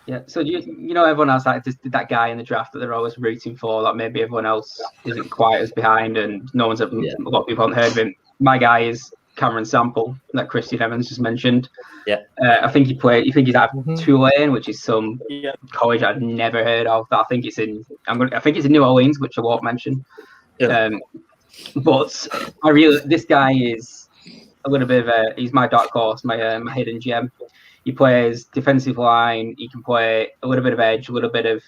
Yeah, so you know everyone else like that guy in the draft that they're always rooting for, like maybe everyone else isn't quite as behind and a lot of people haven't heard of him. My guy is Cameron Sample, that Christian Evans just mentioned. Yeah. I think he's at Tulane, which is some college I'd never heard of. I think it's in New Orleans, which I won't mention. Yeah. But this guy is a little bit of he's my dark horse, my hidden gem. He plays defensive line. He can play a little bit of edge, a little bit of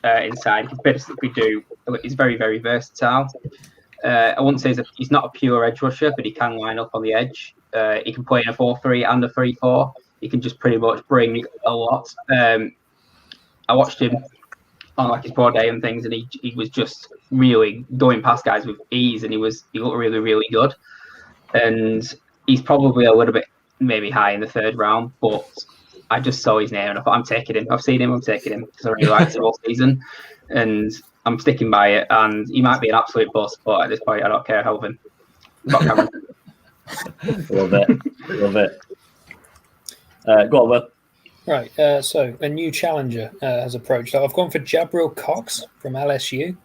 inside. He can basically do. He's very, very versatile. I wouldn't say he's not a pure edge rusher, but he can line up on the edge. He can play in a 4-3 and a 3-4. He can just pretty much bring a lot. I watched him on like his pro day and things, and he was just really going past guys with ease, and he looked really, really good. And he's probably a little bit maybe high in the third round, but I just saw his name and I thought, I'm taking him. I've seen him, I'm taking him because I really liked him all season, and I'm sticking by it. And he might be an absolute bust, but at this point, I don't care. Help him. Love it. Go on, Will. Right, so a new challenger has approached. I've gone for Jabril Cox from LSU.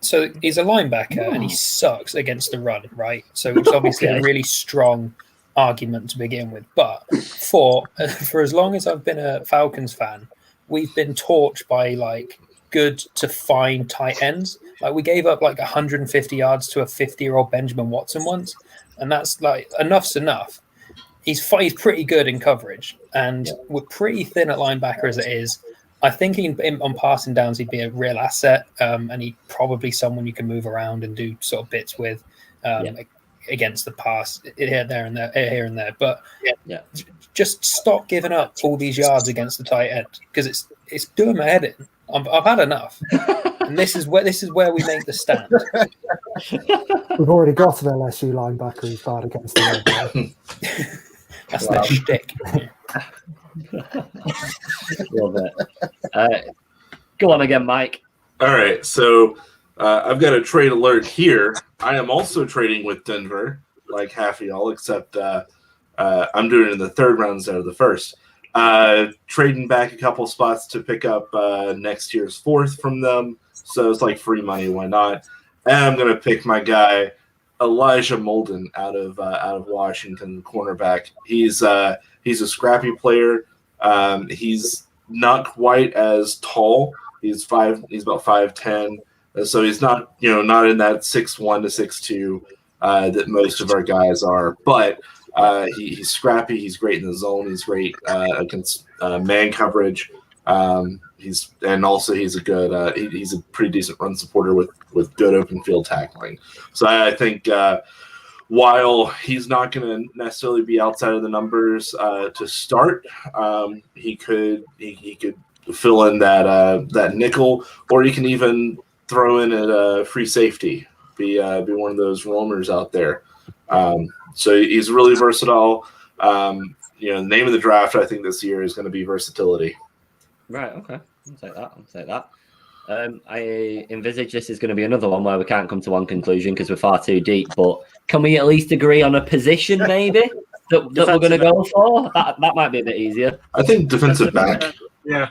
So he's a linebacker and he sucks against the run, right? So it's obviously a really strong argument to begin with. But for as long as I've been a Falcons fan, we've been torched by like good to fine tight ends. Like we gave up like 150 yards to a 50-year-old Benjamin Watson once, and that's like enough's enough. He's pretty good in coverage, and we're pretty thin at linebacker as it is. I think on passing downs he'd be a real asset, and he'd probably someone you can move around and do sort of bits with against the pass here and there. But just stop giving up all these yards against the tight end because it's doing my head in. I've had enough, and this is where we make the stand. We've already got an LSU linebacker who's bad against the run. That's their shtick. Love it. Go on again, Mike. All right, so I've got a trade alert here. I am also trading with Denver, like half of y'all, except I'm doing it in the third round instead of the first. Trading back a couple spots to pick up next year's fourth from them. So it's like free money. Why not? And I'm going to pick my guy, Elijah Molden out of Washington, cornerback. He's a scrappy player. He's not quite as tall. He's about 5'10", so he's not not in that 6'1" to 6'2" that most of our guys are. But he's scrappy. He's great in the zone. He's great against man coverage. He's a good. He's a pretty decent run supporter with good open field tackling. So I think while he's not going to necessarily be outside of the numbers to start, he could fill in that nickel, or he can even throw in a free safety, be one of those roamers out there. So he's really versatile. The name of the draft I think this year is going to be versatility. Right. Okay. I'll take that. I envisage this is going to be another one where we can't come to one conclusion because we're far too deep. But can we at least agree on a position, maybe that we're going to go for? That might be a bit easier. I think defensive back. Yeah,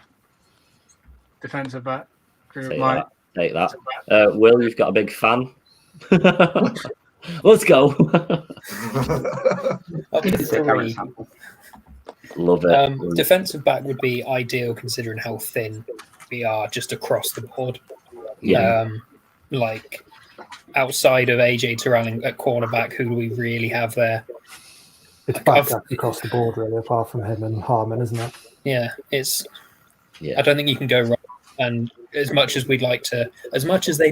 defensive back. Take that. Will, you've got a big fan. Let's go. Love it. Defensive back would be ideal considering how thin we are just across the board. Yeah. Like outside of AJ Terrell at cornerback, who do we really have there? It's back across the board, really, apart from him and Harmon, isn't it? Yeah, I don't think you can go wrong. And as much as they'd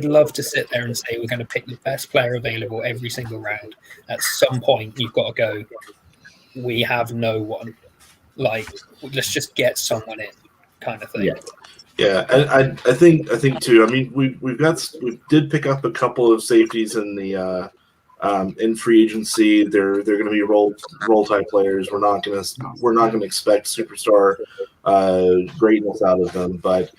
love to sit there and say we're going to pick the best player available every single round, at some point you've got to go, we have no one. Like, let's just get someone in, kind of thing. Yeah, and I think too. I mean, we did pick up a couple of safeties in the in free agency. They're going to be role type players. We're not going to expect superstar greatness out of them, but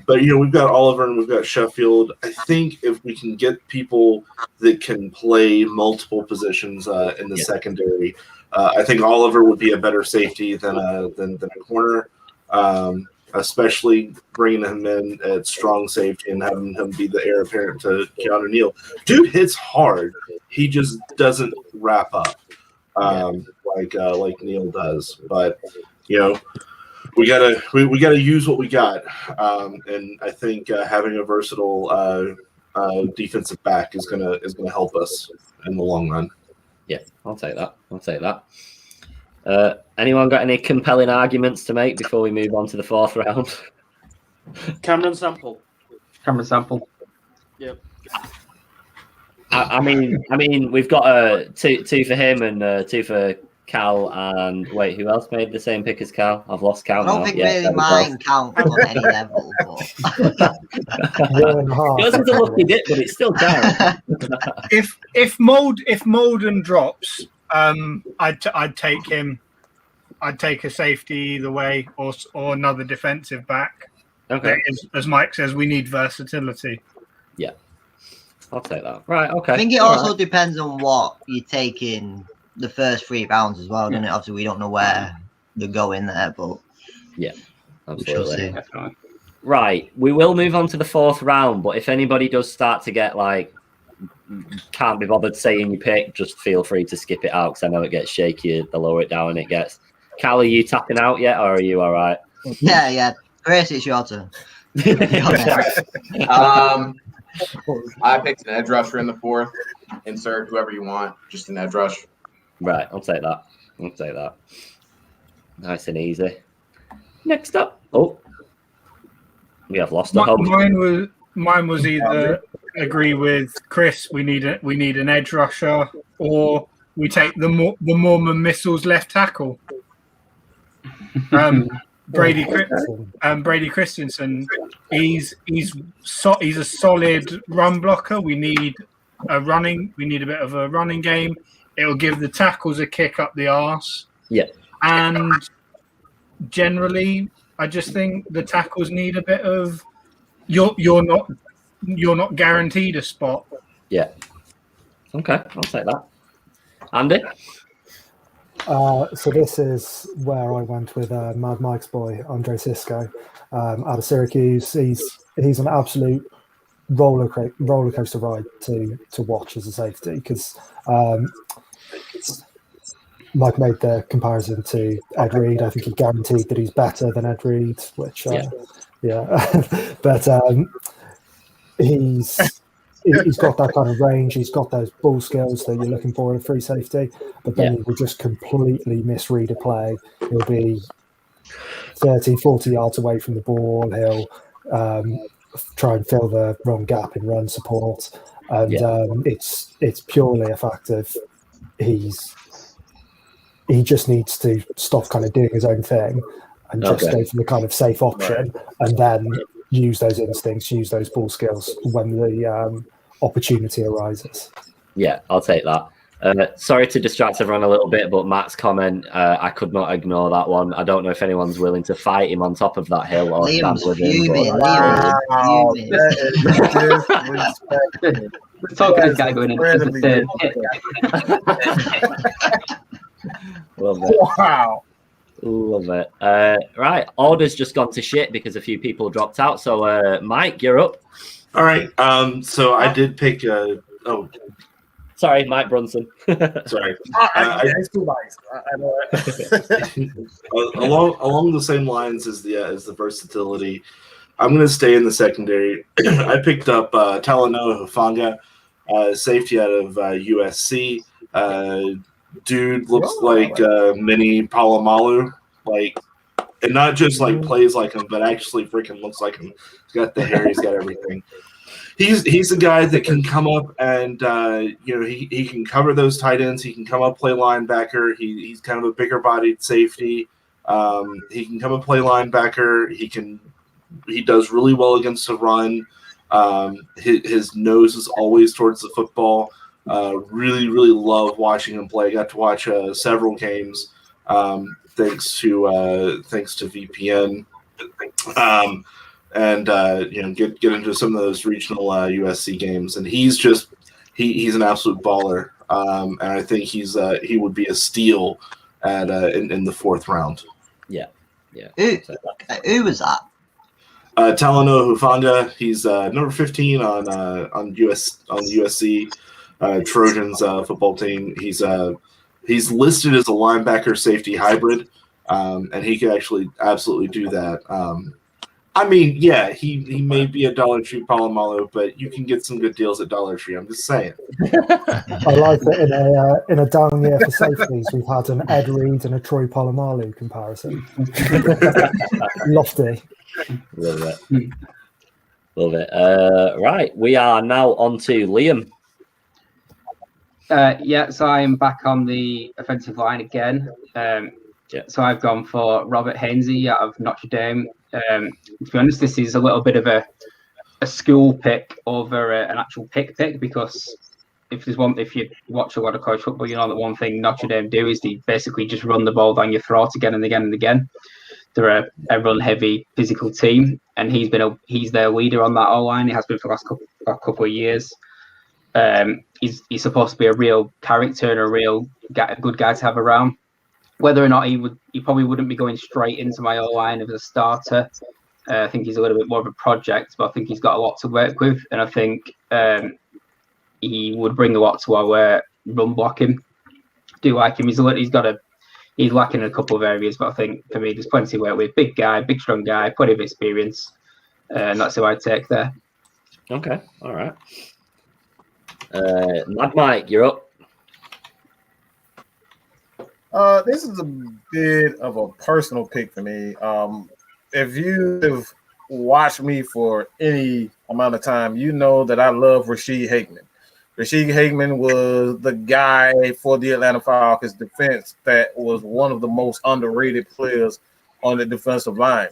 we've got Oliver and we've got Sheffield. I think if we can get people that can play multiple positions in the secondary, I think Oliver would be a better safety than a corner, especially bringing him in at strong safety and having him be the heir apparent to Keanu Neal. Dude hits hard. He just doesn't wrap up like Neal does. But we gotta use what we got, and I think having a versatile defensive back is gonna help us in the long run. Yeah, I'll take that. Anyone got any compelling arguments to make before we move on to the fourth round? Cameron Sample. Yep. I mean, we've got two for him and two for Cal. And wait, who else made the same pick as Cal? I've lost count. I don't think really mine counts on any level. Yours is a lucky dip, but it still counts. If Molden drops, I'd take him. I'd take a safety either way, or another defensive back. Okay. As Mike says, we need versatility. Yeah, I'll take that. Right. Okay. I think it also depends on what you take in the first 3 rounds as well, doesn't it? Obviously, we don't know where they're going there, but yeah, absolutely. Right. We will move on to the fourth round, but if anybody does start to get can't be bothered saying your pick, just feel free to skip it out because I know it gets shaky the lower it down it gets. Cal, are you tapping out yet, or are you all right? Yeah. Grace, it's your turn. I picked an edge rusher in the fourth. Insert whoever you want, just an edge rush. Right, I'll take that. Nice and easy. Next up, we have lost the host. Mine was either agree with Chris. We need an edge rusher, or we take the Mormon Missiles left tackle. Brady Christensen. He's a solid run blocker. We need a bit of a running game. It'll give the tackles a kick up the arse. Yeah. And generally, I just think the tackles need a bit of. You're not guaranteed a spot. Yeah. Okay, I'll take that. Andy? So this is where I went with Mad Mike's boy, Andre Cisco, out of Syracuse. He's an absolute roller coaster ride to watch as a safety, because Mike made the comparison to Ed Reed. I think he guaranteed that he's better than Ed Reed, which but he's got that kind of range. He's got those ball skills that you're looking for in a free safety, but then he will just completely misread a play. He'll be 30, 40 yards away from the ball. He'll try and fill the wrong gap in run support. And it's purely a fact of he just needs to stop kind of doing his own thing and just go for the kind of safe option, and then use those instincts, use those ball skills when the opportunity arises. Yeah, I'll take that. Sorry to distract everyone a little bit, but Matt's comment, I could not ignore that one. I don't know if anyone's willing to fight him on top of that hill or stand with him. We're talking this guy going into the third hit. Love it. Wow. Love it. Right, order's just gone to shit because a few people dropped out. So, Mike, you're up. All right. So I did pick. Sorry, Mike Brunson. Sorry. It's too nice. I know that. along the same lines as the versatility, I'm going to stay in the secondary. I picked up Talanoa Hufanga, safety out of USC. Dude looks like mini Palomalu, and not just plays like him, but actually freaking looks like him. He's got the hair, he's got everything. He's a guy that can come up and he can cover those tight ends. He can come up play linebacker. He's kind of a bigger bodied safety. He can come up play linebacker. He does really well against the run. His nose is always towards the football. Really, really love watching him play. I got to watch several games thanks to VPN, and get into some of those regional USC games. And he's an absolute baller. And I think he would be a steal in the fourth round. Yeah. Who was that? Talanoa Hufanga. He's number 15 on USC. Trojans football team. He's listed as a linebacker safety hybrid, and he could actually absolutely do that. He may be a Dollar Tree Palomalu, but you can get some good deals at Dollar Tree. I'm just saying. I like that in a down year for safeties, we've had an Ed Reed and a Troy Polamalu comparison. Lofty. Love it. Right, we are now on to Liam. So I'm back on the offensive line again. So I've gone for Robert Hainsey out of Notre Dame. To be honest, this is a little bit of a school pick over an actual pick because if you watch a lot of college football, you know that one thing Notre Dame do is they basically just run the ball down your throat again and again and again. They're a run-heavy physical team, and he's their leader on that O-line. He has been for the last couple of years. He's supposed to be a real character and a good guy to have around. Whether or not he probably wouldn't be going straight into my O-line as a starter. I think he's a little bit more of a project, but I think he's got a lot to work with, and I think he would bring a lot to our run blocking. Do like him. He's lacking in a couple of areas, but I think for me there's plenty to work with. Big guy, big strong guy, plenty of experience, and that's who I'd take there. Okay, all right. Mad Mike, you're up. This is a bit of a personal pick for me. If you have watched me for any amount of time, you know that I love Rashid Hickman. Rashid Hickman was the guy for the Atlanta Falcons defense that was one of the most underrated players on the defensive line.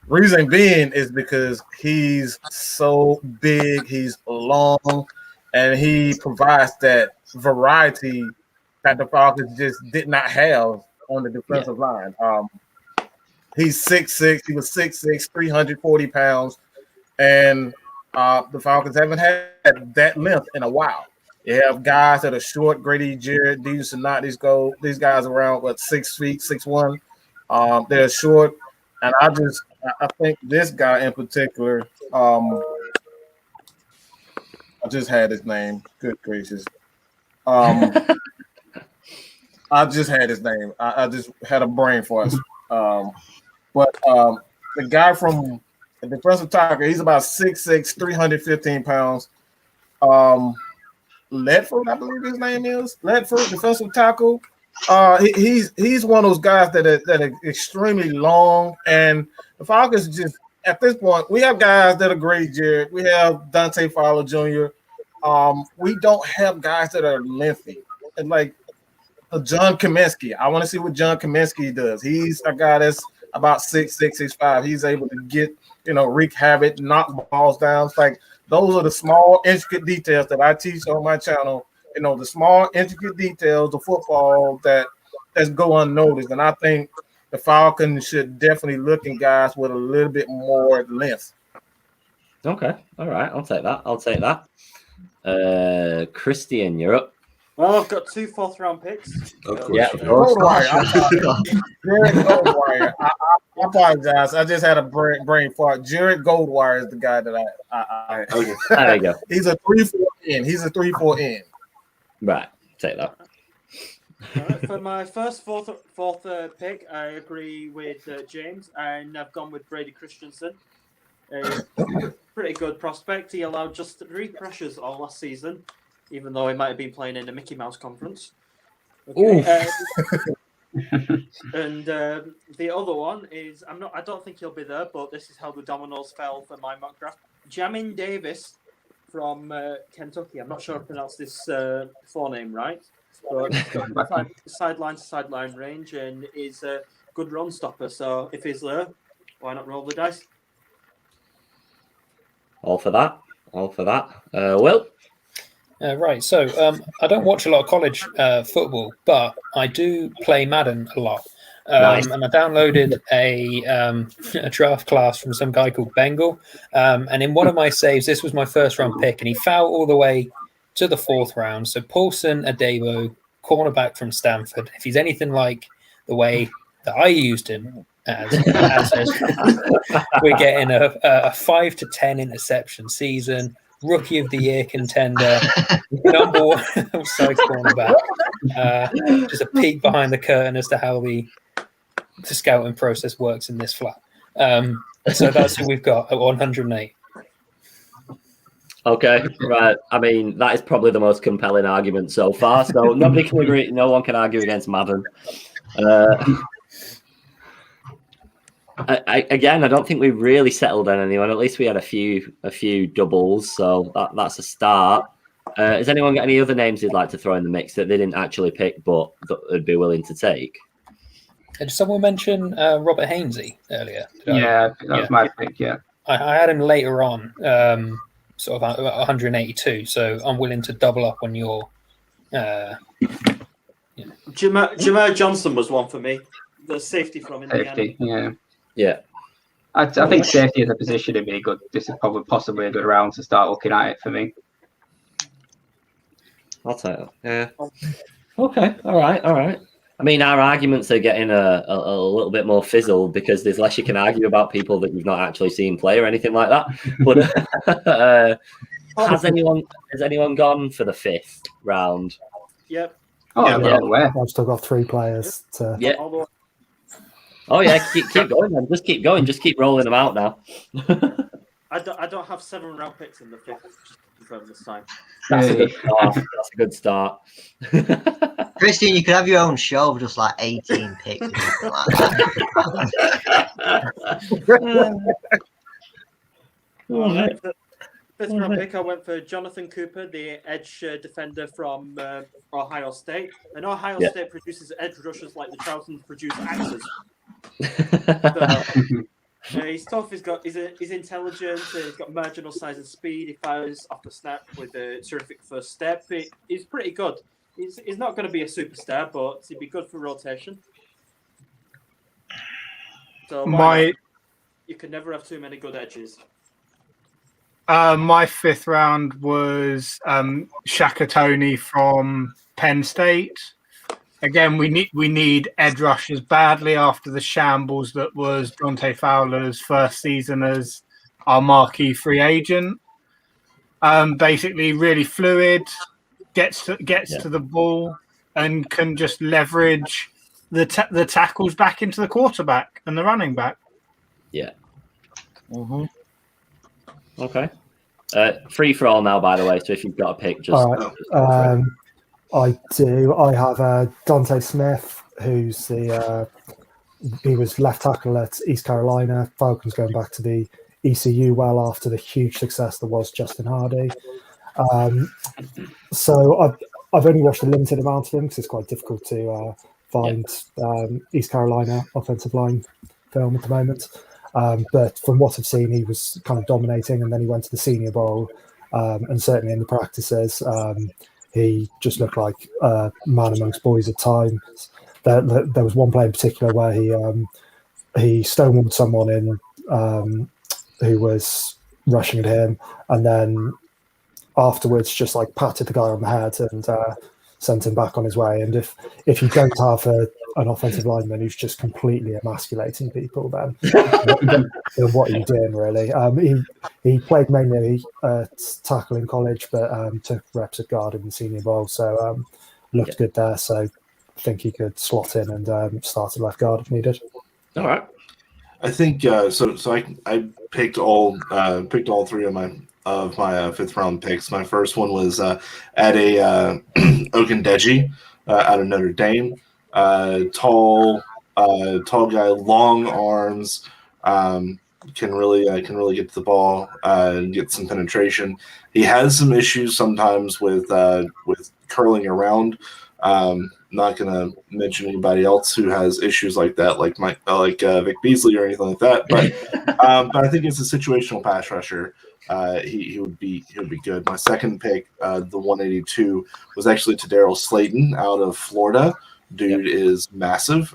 Reason being is because he's so big, he's long, and he provides that variety that the Falcons just did not have on the defensive line. He's 6'6". He was 6'6", 340 pounds, and the Falcons haven't had that length in a while. You have guys that are short, Grady Jarrett, these guys around 6 feet, 6'1". They're short, and I think this guy in particular I just had his name. Good gracious. I just had his name. I just had a brain fart. But the guy from the defensive tackle, he's about 6'6", 315 pounds. Ledford, I believe his name is. Ledford, defensive tackle. He's one of those guys that are extremely long, and the Falcons just at this point we have guys that are great. Jared, we have Dante Fowler Jr. We don't have guys that are lengthy, and like John Kaminsky. I want to see what John Kaminsky does. He's a guy that's about 6'6", 6'5". He's able to get wreak havoc, knock balls down. It's like those are the small intricate details that I teach on my channel. The small intricate details of football that's go unnoticed. And I think the Falcons should definitely look at guys with a little bit more length. Okay. All right. I'll take that. Christian, you're up. Well, I've got 2 4th-round picks. Of course. Yeah. Jared Goldwire. I apologize. I just had a brain fart. Jared Goldwire is the guy that I Okay. There you go. He's a 3-4 end. He's a 3-4 end. Right. Take that. For my first fourth pick, I agree with James, and I've gone with Brady Christensen. Pretty good prospect. He allowed just 3 pressures all last season, even though he might have been playing in the Mickey Mouse Conference. Okay. And the other one is I don't think he'll be there, but this is how the dominoes fell for my mock draft. Jamin Davis from Kentucky. I'm not sure I pronounced this forename right, but he's got sideline to sideline range and is a good run stopper. So if he's there, why not roll the dice? All for that. Will? Right, so I don't watch a lot of college football, but I do play Madden a lot. Nice. And I downloaded a draft class from some guy called Bengal. And in one of my saves, this was my first round pick, and he fell all the way to the 4th round. So Paulson Adebo, cornerback from Stanford. If he's anything like the way that I used him as we're getting a 5 to 10 interception season. Rookie of the Year contender, number 1 outside cornerback. Just a peek behind the curtain as to how the scouting process works in this flat. So that's who we've got at 108. Okay, right. I mean, that is probably the most compelling argument so far. So nobody can agree. No one can argue against Madden. I don't think we really settled on anyone. At least we had a few doubles, so that's a start. Has anyone got any other names they'd like to throw in the mix that they didn't actually pick, but that they'd be willing to take? Did someone mention Robert Hainsey earlier? That was my pick. Yeah, I had him later on, sort of at 182. So I'm willing to double up on your. Jameer Johnson was one for me. The safety from Indiana. Safety, yeah. Yeah. I think safety as a position would be good. This is possibly a good round to start looking at it for me. I'll take it. Yeah. Okay. All right. I mean, our arguments are getting a little bit more fizzled because there's less you can argue about people that you've not actually seen play or anything like that. But has anyone gone for the 5th round? Yep. Oh, yeah. I've still got 3 players to. Yeah. Oh yeah, keep going then. Just keep going. Just keep rolling them out now. I don't have 7 round picks in the 5th. Just to confirm this time. That's a good start. Christian, you could have your own show of just like 18 picks or something like that. Right, the 5th round pick, I went for Jonathan Cooper, the edge defender from Ohio State. And Ohio State produces edge rushers like the Charltons produce axes. He's tough. He's intelligent. He's got marginal size and speed. He fires off the snap with a terrific first step. He's pretty good. He's not going to be a superstar, but he'd be good for rotation. So you can never have too many good edges. My 5th round was Shaka Toney from Penn State. Again, we need edge rushers badly after the shambles that was Dante Fowler's first season as our marquee free agent. Basically, really fluid, gets to the ball, and can just leverage the tackles back into the quarterback and the running back. Yeah. Mm-hmm. Okay. Free for all now, by the way. So if you've got a pick, just. All right. I do. I have Dante Smith, who's he was left tackle at East Carolina. Falcons going back to the ECU well after the huge success that was Justin Hardy. So I've only watched a limited amount of him because it's quite difficult to find East Carolina offensive line film at the moment. But from what I've seen, he was kind of dominating, and then he went to the Senior Bowl, and certainly in the practices, he just looked like a man amongst boys at times. There was one play in particular where he stonewalled someone in who was rushing at him, and then afterwards just like patted the guy on the head and sent him back on his way. And if you don't have an offensive lineman who's just completely emasculating people, then what are you doing, really? He played mainly tackle in college, but took reps at guard in the Senior Bowl, so looked good there. So I think he could slot in and start at left guard if needed. All right. I think so. I picked all three of my fifth round picks. My first one was at a Ogundeji out of Notre Dame. Tall guy, long arms, can really get to the ball and get some penetration. He has some issues sometimes with curling around. Not going to mention anybody else who has issues like that, like Vic Beasley or anything like that. But I think it's a situational pass rusher. He would be good. My second pick, the 182, was actually to Daryl Slayton out of Florida. Dude is massive.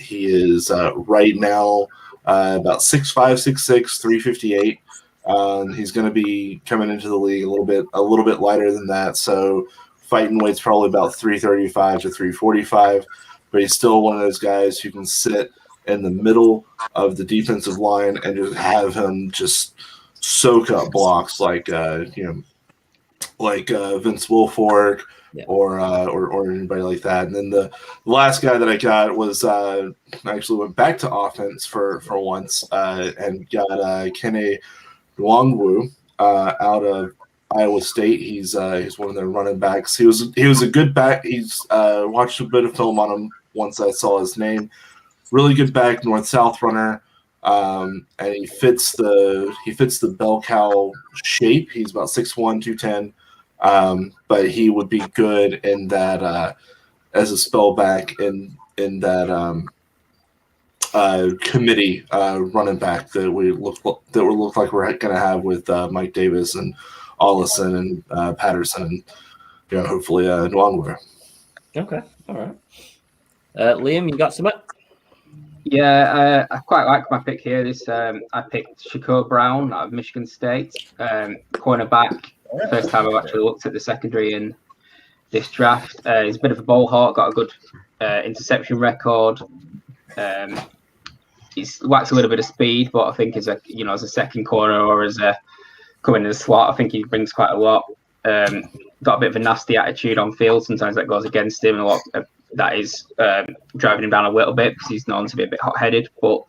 He is right now about 6'5", 6'6", 358. He's going to be coming into the league a little bit lighter than that. So fighting weight's probably about 335 to 345. But he's still one of those guys who can sit in the middle of the defensive line and just have him just soak up blocks like Vince Wilfork. Yeah. Or anybody like that. And then the last guy that I got was actually went back to offense for once and got Kene Nwangwu out of Iowa State. He's one of their running backs. He was a good back. He's watched a bit of film on him once I saw his name. Really good back, north-south runner. And he fits the bell cow shape. He's about 6'1", 210. But he would be good in that as a spellback in that committee running back that we look like we're going to have with Mike Davis and Ollison and Patterson and hopefully Nwangwu. Okay, all right. Liam, you got some? Yeah, I quite like my pick here. I picked Shakur Brown out of Michigan State, cornerback. First time I've actually looked at the secondary in this draft. He's a bit of a ball hawk, got a good interception record. He's lacks a little bit of speed, but I think as a second corner or as a coming in the slot, I think he brings quite a lot. Got a bit of a nasty attitude on field. Sometimes that goes against him, and a lot of that is driving him down a little bit because he's known to be a bit hot-headed. But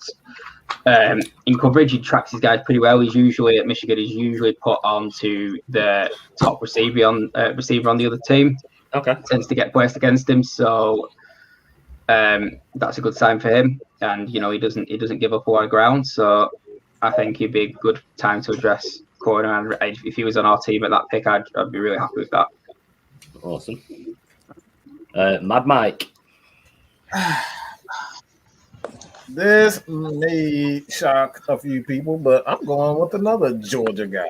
in coverage, he tracks his guys pretty well. He's usually at Michigan. He's usually put onto the top receiver on the other team. Okay, tends to get placed against him, so that's a good sign for him. And he doesn't give up a lot of ground. So I think he'd be a good time to address corner. And if he was on our team at that pick, I'd be really happy with that. Awesome. Mad Mike. This may shock a few people, but I'm going with another Georgia guy.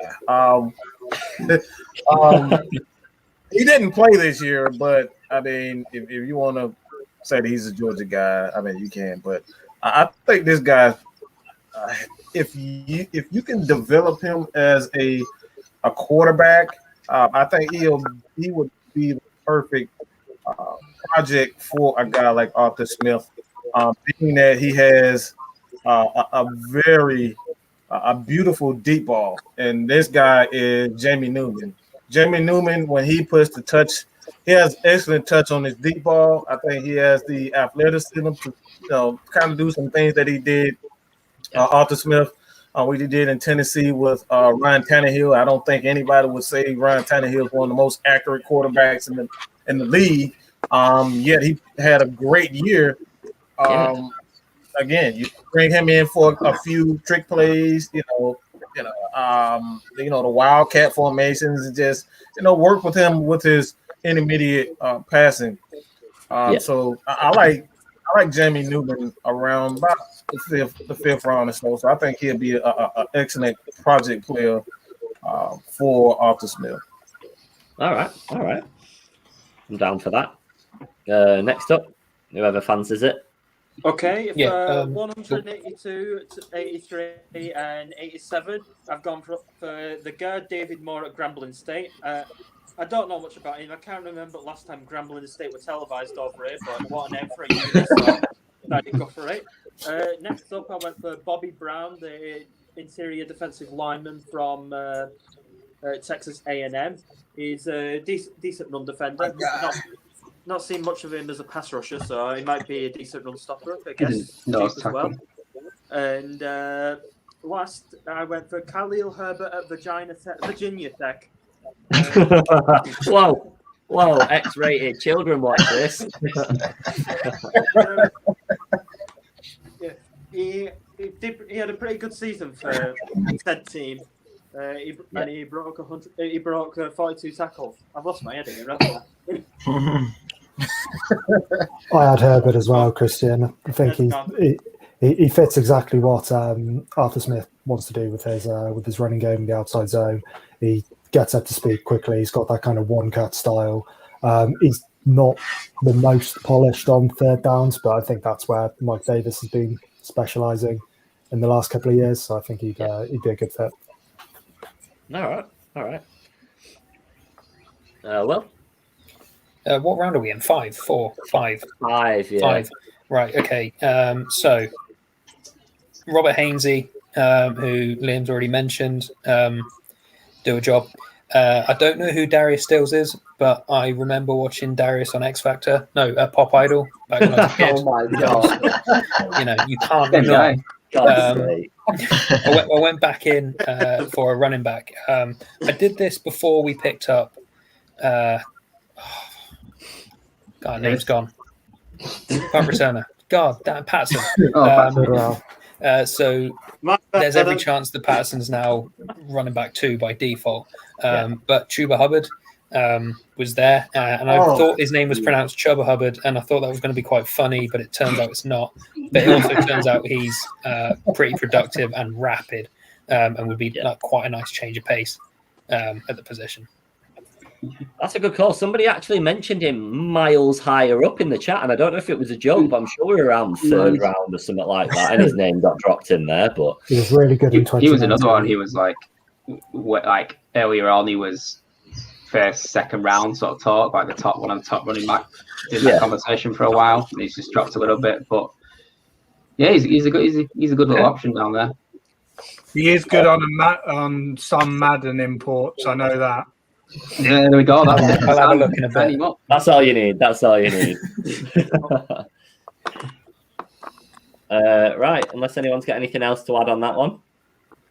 He didn't play this year, but I mean, if you want to say that he's a Georgia guy, I mean, you can. But I think this guy, if you can develop him as a quarterback, I think he would be the perfect project for a guy like Arthur Smith, being that he has a very a beautiful deep ball, and this guy is Jamie Newman. Jamie Newman, when he puts the touch, he has excellent touch on his deep ball. I think he has the athleticism to kind of do some things that he did. Arthur Smith, what he did in Tennessee with Ryan Tannehill. I don't think anybody would say Ryan Tannehill is one of the most accurate quarterbacks in the league. Yet he had a great year. Again, you bring him in for a few trick plays, the wildcat formations, and just work with him with his intermediate passing. So I like Jamie Newman around about the fifth round or so. So I think he'll be an excellent project player for Arthur Smith. All right. I'm down for that. Next up, whoever fancies it. Okay, 182 to 83 and 87. I've gone for the guard David Moore at Grambling State. I don't know much about him. I can't remember last time Grambling State were televised over here, but what a name for a unit, so I did go for it. Next up, I went for Bobby Brown, the interior defensive lineman from Texas A&M. He's a decent run defender. Not seen much of him as a pass rusher, so he might be a decent run stopper, I guess. As well. And last, I went for Khalil Herbert at Virginia Tech. Whoa, X-rated children watch this. He had a pretty good season for the Ted team. And he broke 42 tackles. I've lost my head here. I had Herbert as well, Christian. I think he fits exactly what Arthur Smith wants to do with his running game in the outside zone. He gets up to speed quickly. He's got that kind of one-cut style. He's not the most polished on third downs, but I think that's where Mike Davis has been specialising in the last couple of years. So I think he'd be a good fit. All right. What round are we in? 5, 4, 5? 5, yeah. 5. Right, okay. So, Robert Hainsey, who Liam's already mentioned, do a job. I don't know who Darius Stills is, but I remember watching Darius on X Factor. No, Pop Idol. Back when I was a kid. Oh my god! You can't deny. I went back in for a running back. I did this before we picked up. God, name's gone. Punt returner. God, damn Patterson. So there's every chance that Patterson's now running back 2 by default. But Chuba Hubbard was there, and I thought his name was pronounced Chuba Hubbard, and I thought that was going to be quite funny, but it turns out it's not. But it also turns out he's pretty productive and rapid, and would be quite a nice change of pace at the position. That's a good call. Somebody actually mentioned him miles higher up in the chat, and I don't know if it was a joke, but I'm sure we were around third round or something like that, and his name got dropped in there. But he was really good in 2019. He was another one. He was like earlier on, he was first, second round sort of talk, like the top one of the top running back. Did that conversation for a while, and he's just dropped a little bit. But yeah, he's a good little option down there. He is good on some Madden imports. I know that. Yeah, there we go. I'll have a look in a bit. That's all you need. Right. Unless anyone's got anything else to add on that one,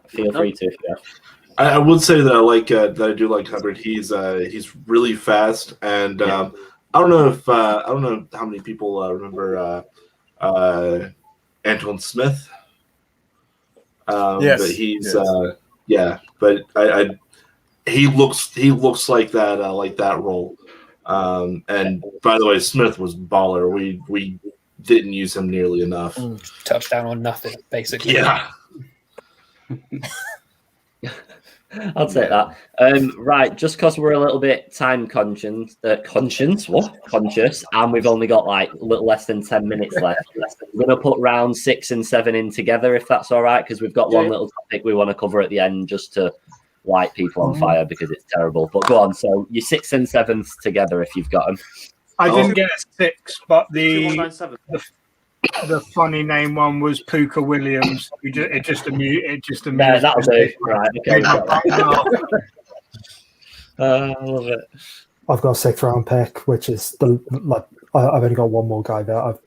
feel free to. Yeah. I would say that I like that I do like Hubbard. He's really fast, and I don't know how many people remember Antoine Smith. Yes, but he's but he looks like that role. And by the way, Smith was baller. We didn't use him nearly enough. Touchdown on nothing, basically. Yeah. I'll take that. Right, just because we're a little bit time conscious, and we've only got like a little less than 10 minutes left. We're going to put round 6 and 7 in together, if that's all right, because we've got one little topic we want to cover at the end just to light people on fire because it's terrible. But go on, so your 6th and 7th together if you've got them. I didn't get a 6, but the funny name one was Puka Williams. It just amused. Yeah, that'll do. Right. Okay. I love it. I've got a 6th round pick, which is I've only got one more guy that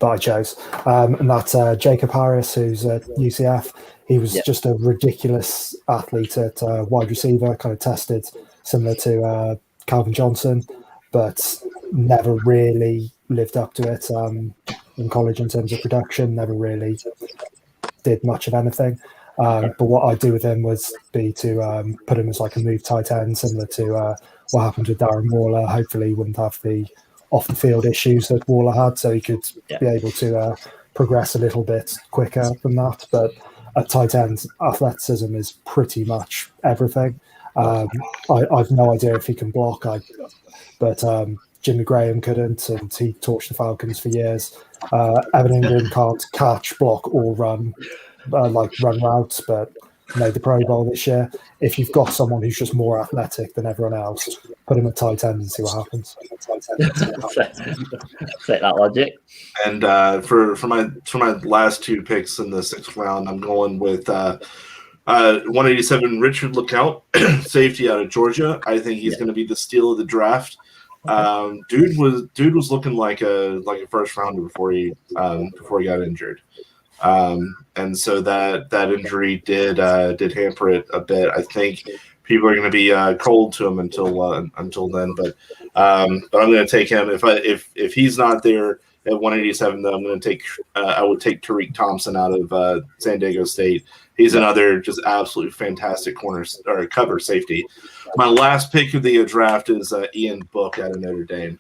I chose, and that's Jacob Harris, who's at UCF. He was just a ridiculous athlete at wide receiver, kind of tested similar to Calvin Johnson, but never really lived up to it in college in terms of production, never really did much of anything. But what I'd do with him was be to put him as like a move tight end, similar to what happened with Darren Waller. Hopefully he wouldn't have the off the field issues that Waller had, so he could be able to progress a little bit quicker than that. But at tight end, athleticism is pretty much everything. I've no idea if he can block, but Jimmy Graham couldn't, and he torched the Falcons for years. Evan Ingram can't catch, block, or run routes, but made the Pro Bowl this year. If you've got someone who's just more athletic than everyone else, put him at tight end and see what happens. Take that logic. And for my last 2 picks in the 6th round, I'm going with 187 Richard LeCounte, safety out of Georgia. I think he's going to be the steal of the draft. Dude was looking like a first rounder before he got injured. And so that injury did hamper it a bit. I think people are going to be cold to him until then. But I'm going to take him if he's not there at 187. Then I'm going to take I would take Tariq Thompson out of San Diego State. He's another just absolutely fantastic cover safety. My last pick of the draft is Ian Book out of Notre Dame.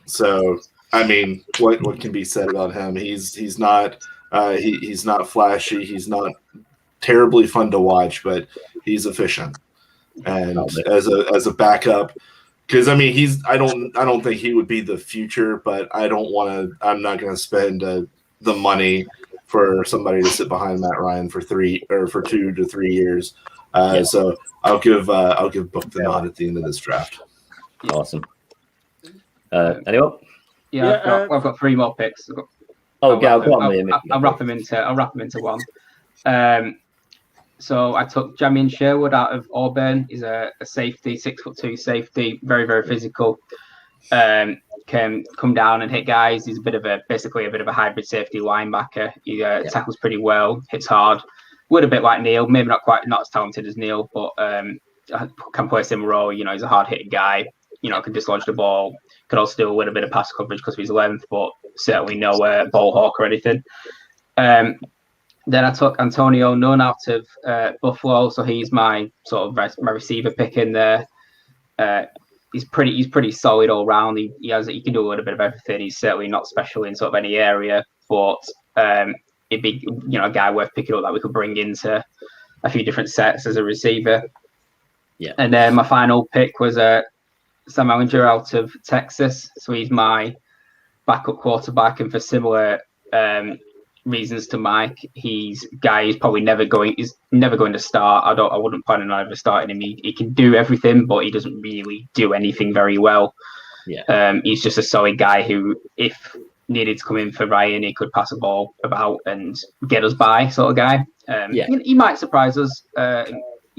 So. I mean, what can be said about him? He's not flashy. He's not terribly fun to watch, but he's efficient. And as a backup, because I mean, I don't think he would be the future, but I'm not going to spend the money for somebody to sit behind Matt Ryan for 2 to 3 years. So I'll give Book the nod at the end of this draft. Awesome. Anyone? Yeah, I've got 3 more picks. I'll wrap them into one. So I took Jamin Sherwood out of Auburn. He's a safety, 6'2" safety, very, very physical. Can come down and hit guys. He's basically a bit of a hybrid safety linebacker. He tackles pretty well, hits hard. Would a bit like Neil, maybe not as talented as Neil, but can play a similar role. You know, he's a hard hitting guy. You know, can dislodge the ball. Could also do a little bit of pass coverage because of his length, but certainly no ball hawk or anything. Then I took Antonio Nunn out of Buffalo, so he's my sort of my receiver pick in there. He's pretty solid all round. He can do a little bit of everything. He's certainly not special in sort of any area, but it'd be a guy worth picking up that we could bring into a few different sets as a receiver. Yeah. And then my final pick was Sam Ehlinger out of Texas. So he's my backup quarterback, and for similar reasons to Mike, he's probably never going to start. I wouldn't plan on ever starting him. He can do everything, but he doesn't really do anything very well. Yeah. He's just a solid guy who, if needed to come in for Ryan, he could pass the ball about and get us by, sort of guy. He might surprise us. There's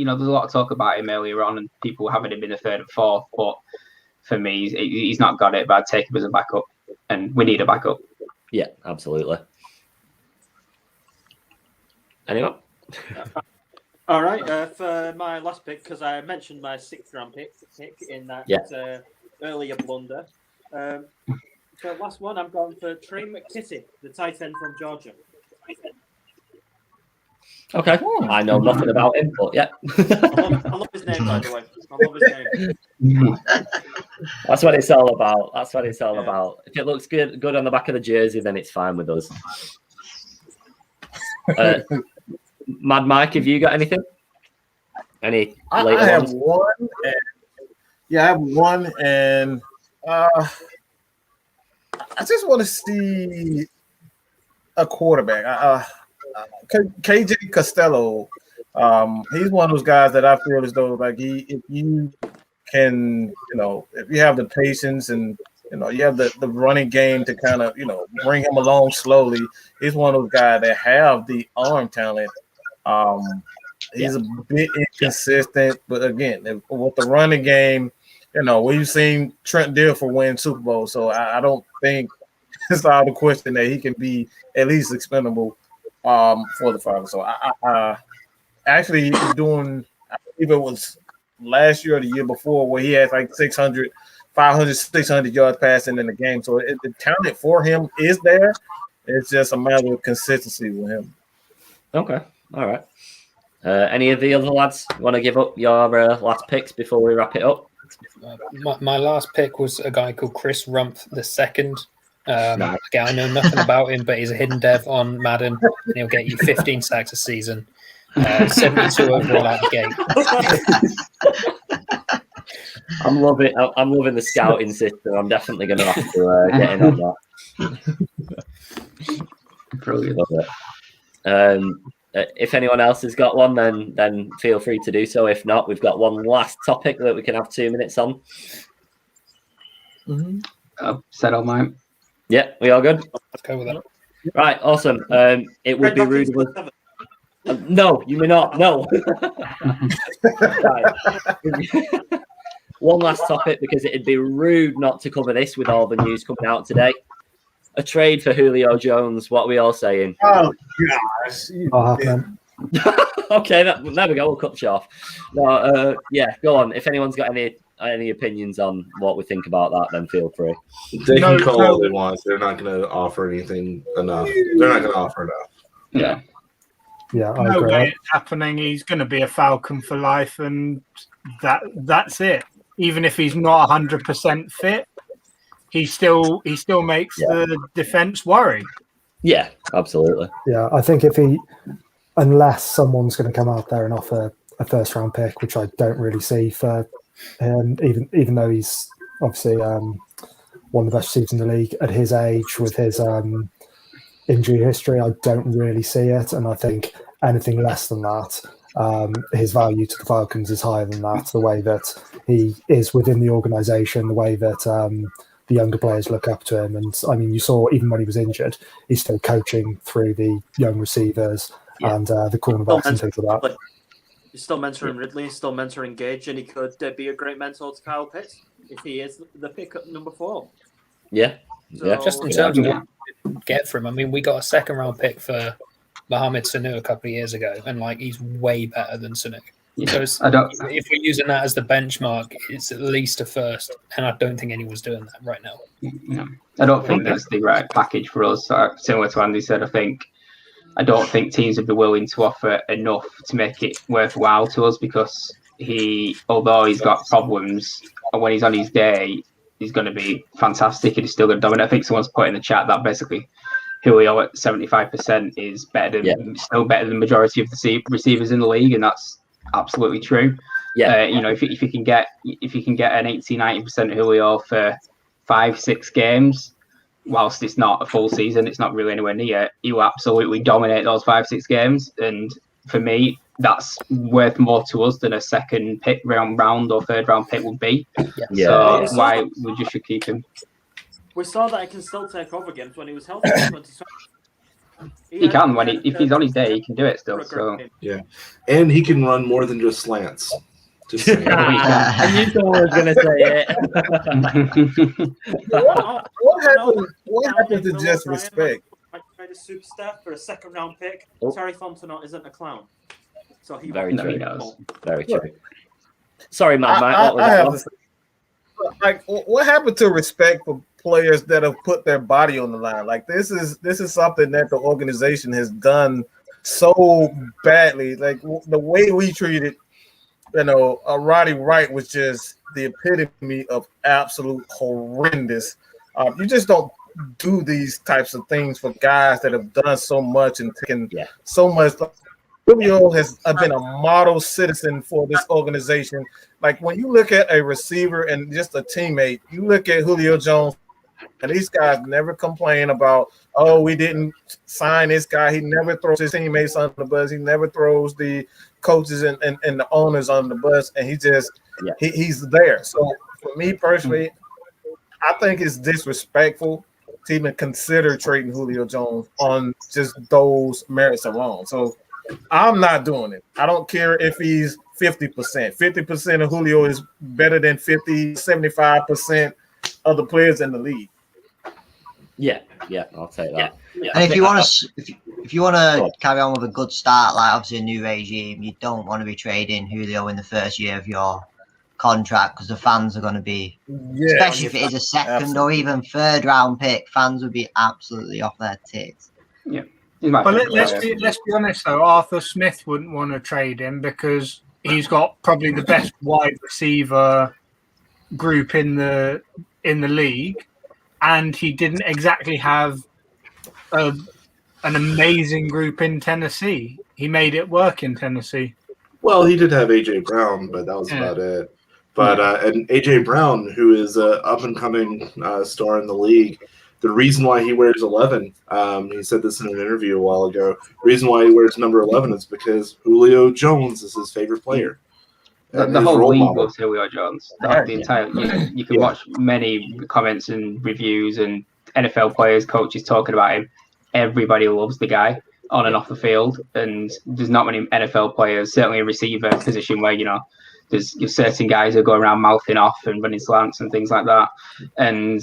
a lot of talk about him earlier on, and people having him in the 3rd and 4th. But for me, he's not got it. But I'd take him as a backup, and we need a backup. Yeah, absolutely. Anyone? All right. For my last pick, because I mentioned my 6th round pick in that earlier blunder. For the last one, I'm going for Trey McKissick, the tight end from Georgia. Okay. I know nothing about him, but yeah. I love his name, by the way. I love his name. That's what it's all about. About. If it looks good on the back of the jersey, then it's fine with us. Mad Mike, have you got anything? Any later I have ones? one. I have one, and I just want to see a quarterback. KJ Costello, he's one of those guys that I feel as though if you can, if you have the patience and you have the running game to kind of, bring him along slowly. He's one of those guys that have the arm talent. He's a bit inconsistent, but again, with the running game, we've seen Trent Dilfer win Super Bowl, so I don't think it's out of the question that he can be at least expendable for the Falcons. So I actually doing, I believe it was last year or the year before, where he had like 600 yards passing in the game. So the talent for him is there. It's just a matter of consistency with him. Okay. All right. Any of the other lads want to give up your last picks before we wrap it up? My last pick was a guy called Chris Rumpf II. Nice. Again, I know nothing about him, but he's a hidden dev on Madden, and he'll get you 15 sacks a season, 72 overall out the gate. I'm loving the scouting system. I'm definitely going to have to get in on that. Brilliant. Love it. If anyone else has got one, then feel free to do so. If not, we've got one last topic that we can have 2 minutes on. Said all mine. Yeah, we all good? Let's go with that. Right, awesome. It would be rude of us. No, you may not. No. Right. One last topic, because it'd be rude not to cover this with all the news coming out today. A trade for Julio Jones. What are we all saying? Oh, gosh. Okay, there we go. We'll cut you off. No, yeah, go on. If anyone's got any opinions on what we think about that, then feel free. They can call all they want. They're not going to offer anything enough. They're not going to offer enough. Yeah. Yeah, I No agree. way it's happening. He's going to be a Falcon for life, and that's it. Even if he's not 100% fit, he still makes the defense worry. Yeah, absolutely. Yeah, I think unless someone's going to come out there and offer a first round pick, which I don't really see for him, even though he's obviously one of the best receivers in the league at his age with his injury history, I don't really see it. And I think anything less than that, his value to the Falcons is higher than that. The way that he is within the organization, the way that the younger players look up to him. And I mean, you saw even when he was injured, he's still coaching through the young receivers and the cornerbacks and things like that. He's still mentoring Ridley, he's still mentoring Gage, and he could be a great mentor to Kyle Pitts if he is the pick at number 4. Yeah. So, yeah. Just in terms of what we get from him, I mean, we got a second round pick for Mohamed Sanu a couple of years ago, and like he's way better than Sanu. So if we're using that as the benchmark, it's at least a first, and I don't think anyone's doing that right now. Yeah. I don't think that's the right package for us. Similar to Andy said, I don't think teams would be willing to offer enough to make it worthwhile to us, because although he's got problems, when he's on his day, he's going to be fantastic and he's still going to dominate. I think someone's put in the chat that basically Julio at 75% is still better than the majority of the receivers in the league, and that's absolutely true. Yeah, if you can get an 80-90% Julio for 5-6 games, whilst it's not a full season, it's not really anywhere near, he will absolutely dominate those 5-6 games. And for me, that's worth more to us than a second pick round or third round pick would be. So why we just should keep him. We saw that he can still take over games when he was healthy in 2020. He can if he's on his day, he can do it still. So yeah, and he can run more than just slants. Just saying. I knew someone was going to say it. What happened to just respect? I tried a superstar for a second round pick. Terry Fontenot isn't a clown, so he very true. He knows. Very true. Sorry, Mad Mike. What was that? What happened to respect for players that have put their body on the line? Like this is something that the organization has done so badly. Like the way we treated, Roddy Wright was just the epitome of absolute horrendous. You just don't do these types of things for guys that have done so much and taken so much. Julio has been a model citizen for this organization. Like when you look at a receiver and just a teammate, you look at Julio Jones, and these guys never complain about, we didn't sign this guy. He never throws his teammates under the bus. He never throws the coaches and the owners under the bus, and he just he's there. So for me personally, I think it's disrespectful to even consider trading Julio Jones on just those merits alone. So I'm not doing it. I don't care if he's 50%. 50% of Julio is better than 75% of the players in the league. Yeah, I'll take that. Yeah. And if you want to carry on with a good start, like obviously a new regime, you don't want to be trading Julio in the first year of your contract because the fans are going to be, especially if it is a second or even third round pick, fans would be absolutely off their tits. Yeah. But let's be honest though, Arthur Smith wouldn't want to trade him because he's got probably the best wide receiver group in the league, and he didn't exactly have an amazing group in Tennessee. He made it work in Tennessee. Well, he did have AJ Brown, but that was about it. But and AJ Brown, who is an up and coming star in the league, the reason why he wears 11, he said this in an interview a while ago. The reason why he wears number 11 is because Julio Jones is his favorite player. The whole league loves Julio Jones. The entire you can watch many comments and reviews and NFL players, coaches talking about him. Everybody loves the guy on and off the field, and there's not many NFL players, certainly a receiver position where there's certain guys who go around mouthing off and running slants and things like that, and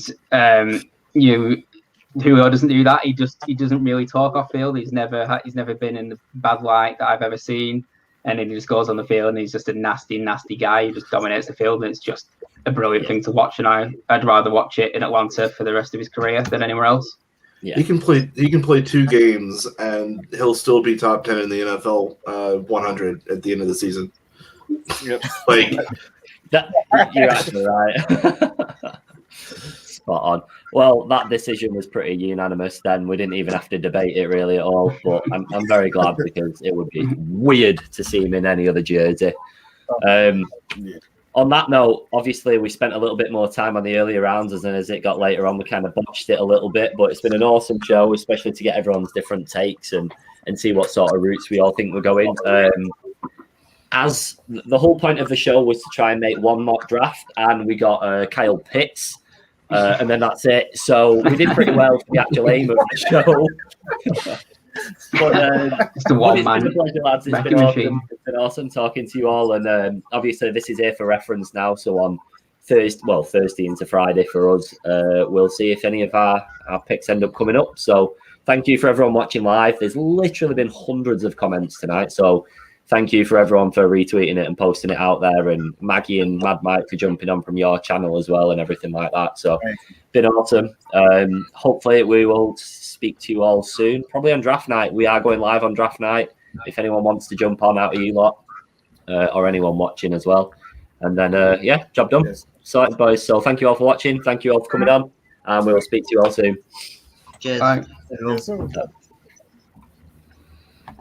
Julio doesn't do that. He doesn't really talk off field. He's never been in the bad light that I've ever seen. And then he just goes on the field and he's just a nasty, nasty guy who just dominates the field. And it's just a brilliant thing to watch. And I'd rather watch it in Atlanta for the rest of his career than anywhere else. Yeah. He can play 2 games and he'll still be top 10 in the NFL 100 at the end of the season. Yep. You're actually right. Spot on. Well, that decision was pretty unanimous then. We didn't even have to debate it really at all. But I'm very glad because it would be weird to see him in any other jersey. On that note, obviously we spent a little bit more time on the earlier rounds, and as it got later on, we kind of botched it a little bit. But it's been an awesome show, especially to get everyone's different takes and see what sort of routes we all think we're going. As the whole point of the show was to try and make one mock draft, and we got Kyle Pitts. And then that's it. So we did pretty well for the actual aim of the show. But it's the one man. It's been a pleasure, lads. It's been awesome talking to you all. And obviously, this is here for reference now. So on Thursday into Friday for us, we'll see if any of our picks end up coming up. So thank you for everyone watching live. There's literally been hundreds of comments tonight. So thank you for everyone for retweeting it and posting it out there, and Maggie and Mad Mike for jumping on from your channel as well and everything like that. So been awesome. Hopefully we will speak to you all soon, probably on draft night. We are going live on draft night if anyone wants to jump on out of you lot or anyone watching as well. And then job done. Sorted, boys. So thank you all for watching. Thank you all for coming on, and we will speak to you all soon. Cheers. Bye.